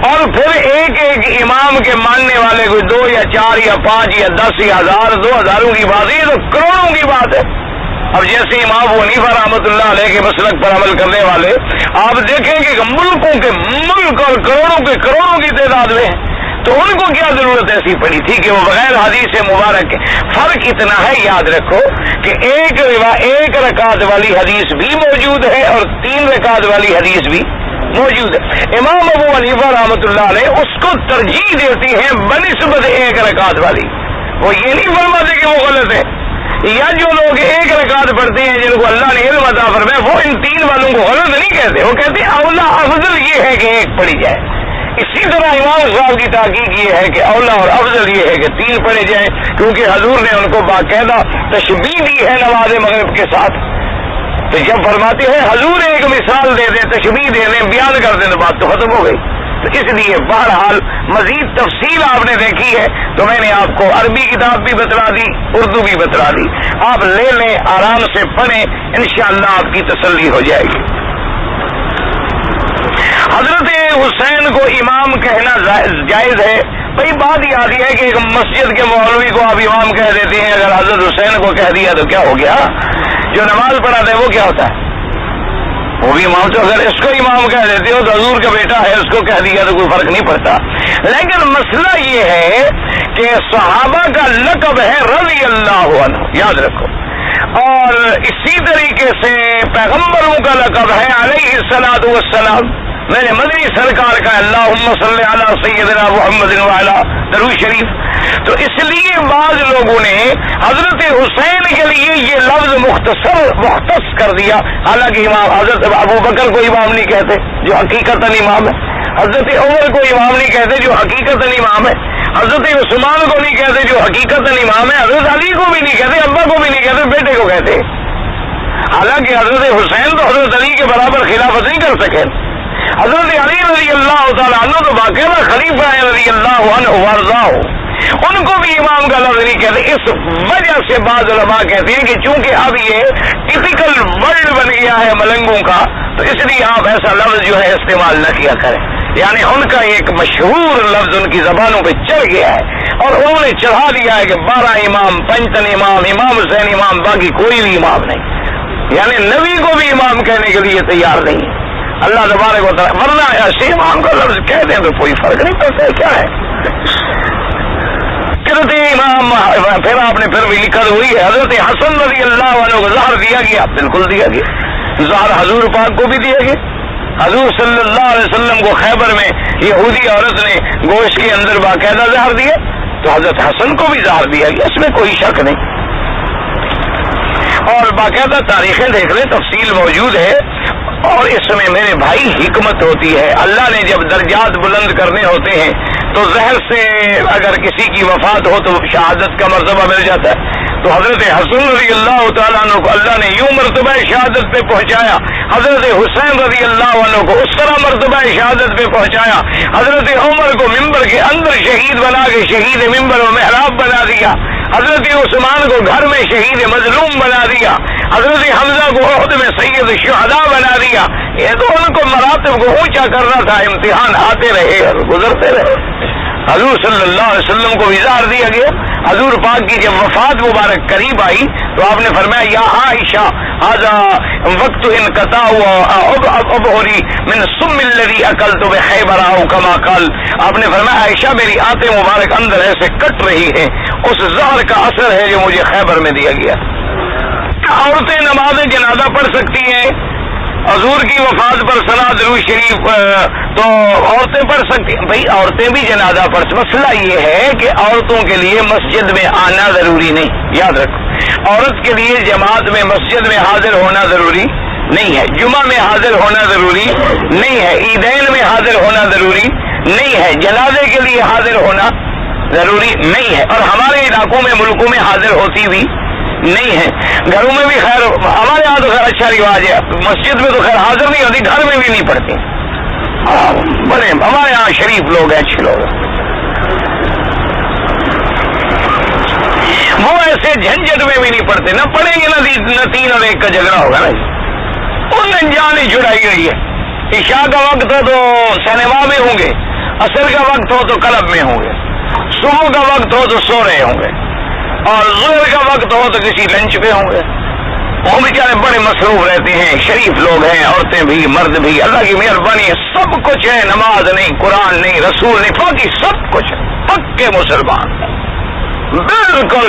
A: اور پھر ایک ایک امام کے ماننے والے کوئی 2 یا 4 یا 5 یا 10 یا 1000 2000 کی بات ہے, یہ تو کروڑوں کی بات ہے. اب جیسے امام ابو حنیفہ رحمۃ اللہ علیہ کے مسلک پر عمل کرنے والے آپ دیکھیں کہ ملکوں کے ملک اور کروڑوں کے کروڑوں کی تعداد میں ہیں, تو ان کو کیا ضرورت ایسی پڑی تھی کہ وہ بغیر حدیث مبارک کے. فرق اتنا ہے یاد رکھو کہ ایک رکعت والی حدیث بھی موجود ہے اور 3 رکعت والی حدیث بھی موجود ہے. امام ابو حنیفہ رحمۃ اللہ علیہ اس کو ترجیح دیتی ہیں بنسبت 1 رکعت والی. وہ یہ نہیں فرماتے کہ وہ غلط ہے, یا جو لوگ 1 رکعت پڑھتے ہیں جن کو اللہ نے علم عطا فرمایا وہ ان 3 والوں کو غلط نہیں کہتے, وہ کہتے ہیں اولا افضل یہ ہے کہ 1 پڑھی جائے. اسی طرح امام صاحب کی تحقیق یہ ہے کہ اولا اور افضل یہ ہے کہ 3 پڑھے جائیں, کیونکہ حضور نے ان کو باقاعدہ تشبیہ دی ہے نماز مغرب کے ساتھ. تو جب فرماتے ہیں حضور ایک مثال دے دیں, تشبیہ دے دیں, بیان کر دیں تو بات تو ختم ہو گئی. تو اس لیے بہرحال مزید تفصیل آپ نے دیکھی ہے تو میں نے آپ کو عربی کتاب بھی بتلا دی, اردو بھی بتلا دی. آپ لے لیں, آرام سے پڑھیں, انشاءاللہ آپ کی تسلی ہو جائے گی. حضرت حسین کو امام کہنا جائز ہے؟ بھائی بات یہ آتی ہے کہ ایک مسجد کے مولوی کو آپ امام کہہ دیتے ہیں، اگر حضرت حسین کو کہہ دیا تو کیا ہو گیا؟ جو نماز پڑھاتا ہے وہ کیا ہوتا ہے؟ وہ بھی امام۔ تو اگر اس کو امام کہہ دیتے ہو تو حضور کا بیٹا ہے، اس کو کہہ دیا تو کوئی فرق نہیں پڑتا۔ لیکن مسئلہ یہ ہے کہ صحابہ کا لقب ہے رضی اللہ عنہ، یاد رکھو، اور اسی طریقے سے پیغمبروں کا لقب ہے علیہ الصلوۃ والسلام۔ میرے مدنی سرکار کا اللہم صلی علی سیدنا محمد وعلی درود شریف۔ تو اس لیے بعض لوگوں نے حضرت حسین کے لیے یہ لفظ مختص کر دیا، حالانکہ امام حضرت ابو بکر کو امام نہیں کہتے جو حقیقتاً امام ہے، حضرت عمر کو امام نہیں کہتے جو حقیقتاً امام ہے، حضرت عثمان کو نہیں کہتے جو حقیقتاً امام ہے، حضرت علی کو بھی نہیں کہتے، ابا کو بھی نہیں کہتے، بیٹے کو کہتے۔ حالانکہ حضرت حسین تو حضرت علی کے برابر خلافت نہیں کر سکے۔ حضرت علی رضی اللہ تعالیٰ عنہ تو باقاعدہ خلیفہ ہے رضی اللہ عنہ وارضاہ، ان کو بھی امام کا لفظ نہیں کہتے۔ اس وجہ سے بعض علماء کہتے ہیں کہ چونکہ اب یہ ٹپیکل ورڈ بن گیا ہے ملنگوں کا، تو اس لیے آپ ایسا لفظ جو ہے استعمال نہ کیا کریں۔ یعنی ان کا ایک مشہور لفظ ان کی زبانوں پہ چڑھ گیا ہے اور انہوں نے چڑھا دیا ہے کہ 12 امام، پنجتن امام، امام حسین امام، باقی کوئی بھی امام نہیں، یعنی نبی کو بھی امام کہنے کے لیے تیار نہیں ہے اللہ تبارک و تعالیٰ، ورنہ ایسے امام کا لفظ کہہ دیں تو کوئی فرق نہیں پڑتا ہے، کیا ہے؟ حضرت امام پھر آپ نے پھر بھی لکھت ہوئی ہے حضرت حسن رضی اللہ عنہ کو زہر دیا گیا، بالکل دیا گیا، زہر حضور پاک کو بھی دیا گیا۔ حضور صلی اللہ علیہ وسلم کو خیبر میں یہودی عورت نے گوشت کے اندر باقاعدہ زہر دیا، تو حضرت حسن کو بھی زہر دیا گیا، اس میں کوئی شک نہیں۔ اور باقاعدہ تاریخیں دیکھ لیں، تفصیل موجود ہے، اور اس میں میرے بھائی حکمت ہوتی ہے۔ اللہ نے جب درجات بلند کرنے ہوتے ہیں تو زہر سے اگر کسی کی وفات ہو تو شہادت کا مرتبہ مل جاتا ہے، تو حضرت حسن رضی اللہ تعالیٰ عنہ کو اللہ نے یوں مرتبہ شہادت پہ پہنچایا، حضرت حسین رضی اللہ عنہ کو اس طرح مرتبہ شہادت پہ پہنچایا، حضرت عمر کو ممبر کے اندر شہید بنا کے شہید ممبر و محراب بنا دیا، حضرت عثمان کو گھر میں شہید مظلوم بنا دیا، حضرت حمزہ کو عہد میں سید الشہداء بنا دیا۔ یہ تو ان کو مراتب کو اونچا کرنا تھا، امتحان آتے رہے اور گزرتے رہے۔ حضور صلی اللہ علیہ وسلم کو اظہار دیا گیا۔ حضور پاک کی جب وفات مبارک قریب آئی تو آپ نے فرمایا یا عائشہ ھذا وقت انقطاع ابہری من سم الذی اکلت بخیبر او کما قال، آپ نے فرمایا عائشہ میری آنتیں مبارک اندر ایسے کٹ رہی ہیں، اس زہر کا اثر ہے جو مجھے خیبر میں دیا گیا۔ عورتیں نماز جنازہ پڑھ سکتی ہیں، حضور کی وفات پر صلاۃ درود شریف تو عورتیں پڑھ سکتی ہیں، بھائی عورتیں بھی جنازہ پڑھ سکتی۔ مسئلہ یہ ہے کہ عورتوں کے لیے مسجد میں آنا ضروری نہیں، یاد رکھو، عورت کے لیے جماعت میں مسجد میں حاضر ہونا ضروری نہیں ہے، جمعہ میں حاضر ہونا ضروری نہیں ہے، عیدین میں حاضر ہونا ضروری نہیں ہے، جنازے کے لیے حاضر ہونا ضروری نہیں ہے، اور ہمارے علاقوں میں ملکوں میں حاضر ہوتی بھی نہیں ہے، گھروں میں بھی خیر ہمارے یہاں تو خیر اچھا رواج ہے، مسجد میں تو خیر حاضر نہیں ہوتی، گھر میں بھی نہیں پڑھتے، بڑے ہمارے یہاں شریف لوگ ہیں، اچھے لوگ ہیں، وہ ایسے جھنجٹ میں بھی نہیں پڑھتے، نہ پڑھیں گے نہ 3 اور 1 کا جھگڑا ہوگا نا، ان انجان ہی چھڑائی گئی ہے۔ عشاء کا وقت ہو تو سینما میں ہوں گے، عصر کا وقت ہو تو کلب میں ہوں گے، صبح کا وقت ہو تو سو رہے ہوں گے، اور ظہر کا وقت ہو تو کسی لنچ پہ ہوں گے۔ وہ بیچارے بڑے مصروف رہتے ہیں، شریف لوگ ہیں، عورتیں بھی مرد بھی، اللہ کی مہربانی ہے، سب کچھ ہے، نماز نہیں، قرآن نہیں، رسول نہیں، باقی سب کچھ ہے، پکے مسلمان ہیں، بالکل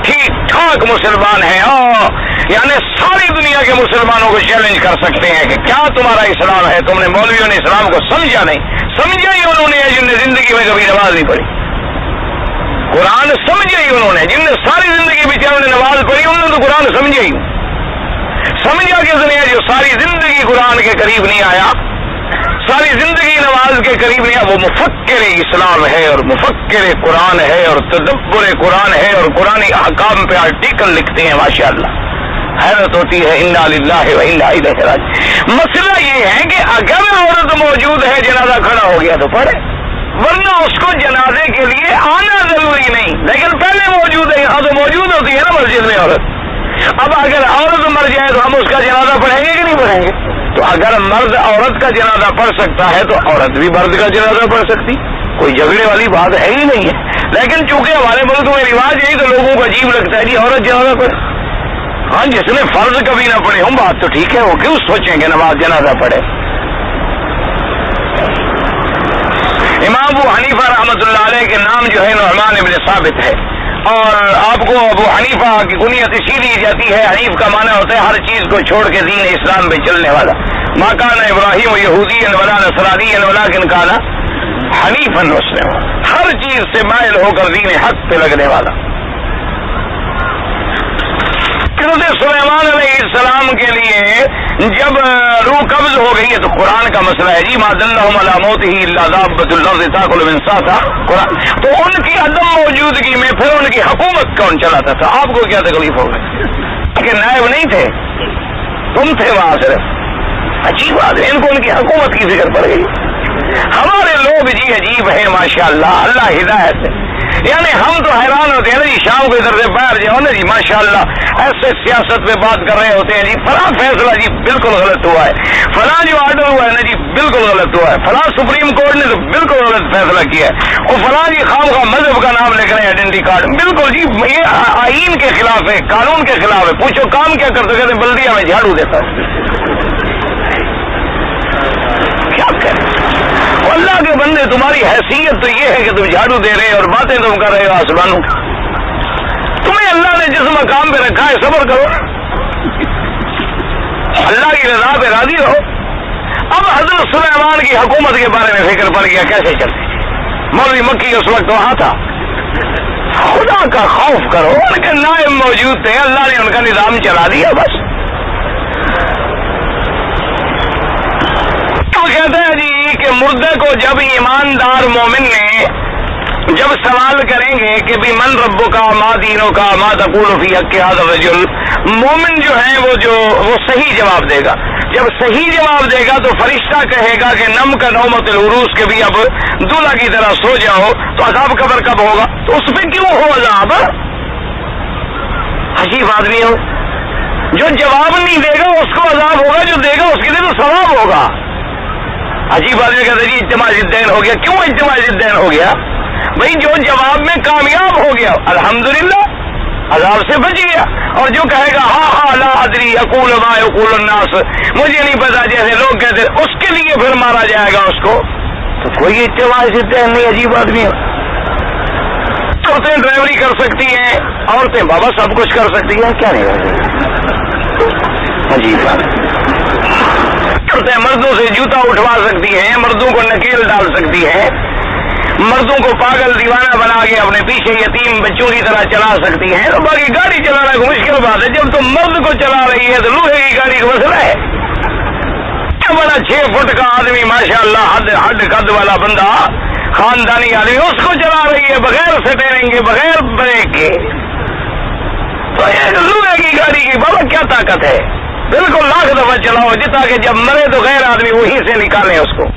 A: ٹھیک ٹھاک مسلمان ہیں، اور یعنی ساری دنیا کے مسلمانوں کو چیلنج کر سکتے ہیں کہ کیا تمہارا اسلام ہے، تم نے مولویوں نے اسلام کو سمجھا نہیں، سمجھا ہی انہوں نے جن نے زندگی میں کبھی نماز نہیں پڑھی، قرآن سمجھے ہی انہوں نے، جن نے ساری زندگی بیچاروں نے نماز پڑھی انہوں نے تو قرآن سمجھے ہی، سمجھا کس نے جو ساری زندگی قرآن کے قریب نہیں آیا، ساری زندگی نماز کے قریب نہیں آیا، وہ مفکر اسلام ہے اور مفکر قرآن ہے اور تدبر قرآن ہے اور قرآنی احکام پہ آرٹیکل لکھتے ہیں، ماشاءاللہ حیرت ہوتی ہے، انا للہ و انا الیہ راجعون۔ مسئلہ یہ ہے کہ اگر عورت موجود ہے جنازہ کھڑا ہو گیا تو پڑھے، ورنہ اس کو جنازے کے لیے آنا ضروری نہیں، لیکن پہلے موجود ہے، یہاں تو موجود ہوتی ہے نا مسجد میں عورت، اب اگر عورت مر جائے تو ہم اس کا جنازہ پڑھیں گے کہ نہیں پڑھیں گے؟ تو اگر مرد عورت کا جنازہ پڑھ سکتا ہے تو عورت بھی مرد کا جنازہ پڑھ سکتی، کوئی جھگڑے والی بات ہے ہی نہیں ہے۔ لیکن چونکہ ہمارے ملک میں رواج یہی تو لوگوں کو عجیب لگتا ہے جی عورت جنازہ پڑھے۔ ہاں جس نے فرض کبھی نہ پڑھے ہوں بات تو ٹھیک ہے، وہ کیوں سوچیں کہ نماز جنازہ پڑھے؟ امام ابو حنیفہ رحمۃ اللہ علیہ کے نام جو ہے نعمان ابن ثابت ہے، اور آپ کو ابو حنیفہ کی کنیت اسی دی جاتی ہے۔ حنیف کا معنی ہوتا ہے ہر چیز کو چھوڑ کے دین اسلام میں چلنے والا۔ ما کان ابراہیم یہودیا ولا نصرانیا ولکن کان حنیفا مسلما، ہر چیز سے مائل ہو کر دین حق پہ لگنے والا۔ حضرت سلیمان علیہ السلام کے لیے جب روح قبض ہو گئی ہے تو قرآن کا مسئلہ ہے جی ما دلهم علی موتہ الا دابۃ الارض تاکل من ساعتها قرآن، تو ان کی عدم موجودگی میں پھر ان کی حکومت کون چلاتا تھا؟ آپ کو کیا تکلیف ہو گئی کہ نائب نہیں تھے، تم تھے وہاں صرف؟ عجیب بات ہے، ان کو ان کی حکومت کی فکر پڑ گئی۔ ہمارے لوگ جی عجیب ہیں ماشاءاللہ، اللہ ہدایت ہے۔ یعنی ہم تو حیران ہوتے ہیں نا جی، شام کو ادھر سے باہر جاؤ نا جی ماشاءاللہ ایسے سیاست میں بات کر رہے ہوتے ہیں جی فلاں فیصلہ جی بالکل غلط ہوا ہے، فلاں جو آرڈر ہوا ہے نا جی بالکل غلط ہوا ہے، فلاں سپریم کورٹ نے تو بالکل غلط فیصلہ کیا ہے، اور فلاں جی خام خواہ مذہب کا نام لکھ رہے ہیں آئیڈینٹی کارڈ، بالکل جی یہ آئین کے خلاف ہے، قانون کے خلاف ہے۔ پوچھو کام کیا کرتے؟ کہتے بلدیہ میں جھاڑو دیتا ہوں۔ کیا کریں اللہ کے بندے، تمہاری حیثیت تو یہ ہے کہ تم جھاڑو دے رہے اور باتیں تم کر رہے ہو آسمانوں، تمہیں اللہ نے جس مقام پہ رکھا ہے صبر کرو، اللہ کی رضا پہ راضی رہو۔ اب حضرت سلیمان کی حکومت کے بارے میں فکر پڑ گیا کیسے چلتے؟ مولوی مکی اس وقت وہاں تھا۔ خدا کا خوف کرو، ان کے نائب موجود تھے، اللہ نے ان کا نظام چلا دیا بس۔ کہتے ہیں جی کہ مردے کو جب ایماندار مومن نے جب سوال کریں گے کہ بھی من ربو کا ما دینوں کا ما تقول فی حق ھذا الرجل، مومن جو ہے وہ صحیح جواب دے گا۔ جب صحیح جواب دے گا تو فرشتہ کہے گا کہ نم کا نومت العروس کے بھی اب دولہا کی طرح سو جاؤ، تو عذاب قبر کب ہوگا؟ تو اس پہ کیوں ہو عذاب؟ عجیب آدمی ہو، جو جواب نہیں دے گا اس کو عذاب ہوگا، جو دے گا اس کے لیے تو ثواب ہوگا۔ عجیب آدمی کہتے جی اجتماع ضدین ہو گیا، کیوں اجتماع ضدین ہو گیا؟ بھائی جو جواب میں کامیاب ہو گیا الحمدللہ عذاب سے بچ گیا، اور جو کہے گا ہاں لا ادری اقول ما یقول الناس، مجھے نہیں پتا جیسے لوگ کہتے ہیں، اس کے لیے پھر مارا جائے گا اس کو، تو کوئی اجتماع ضدین نہیں۔ عجیب آدمی ہے۔ عورتیں ڈرائیوری کر سکتی ہیں، عورتیں بابا سب کچھ کر سکتی ہیں، کیا نہیں کر سکتی؟ عجیب بات۔ عورتیں مردوں سے جوتا اٹھوا سکتی ہیں، مردوں کو نکیل ڈال سکتی ہیں، مردوں کو پاگل دیوانہ بنا کے اپنے پیچھے یتیم بچوں کی طرح چلا سکتی ہیں، تو باقی گاڑی چلانا کو مشکل بات ہے۔ جب تم مرد کو چلا رہی ہے تو لوہے کی گاڑی کا مسئلہ ہے؟ بڑا 6 فٹ کا آدمی ماشاءاللہ ہڈ قد والا بندہ، خاندانی آدمی، اس کو چلا رہی ہے بغیر سٹیرنگ کے، بغیر بریک کے، تو لوہے کی گاڑی کی بابا کیا طاقت ہے؟ بالکل لاکھ دفعہ چلاؤ جی، تاکہ جب مرے تو غیر آدمی وہیں سے نکالے اس کو۔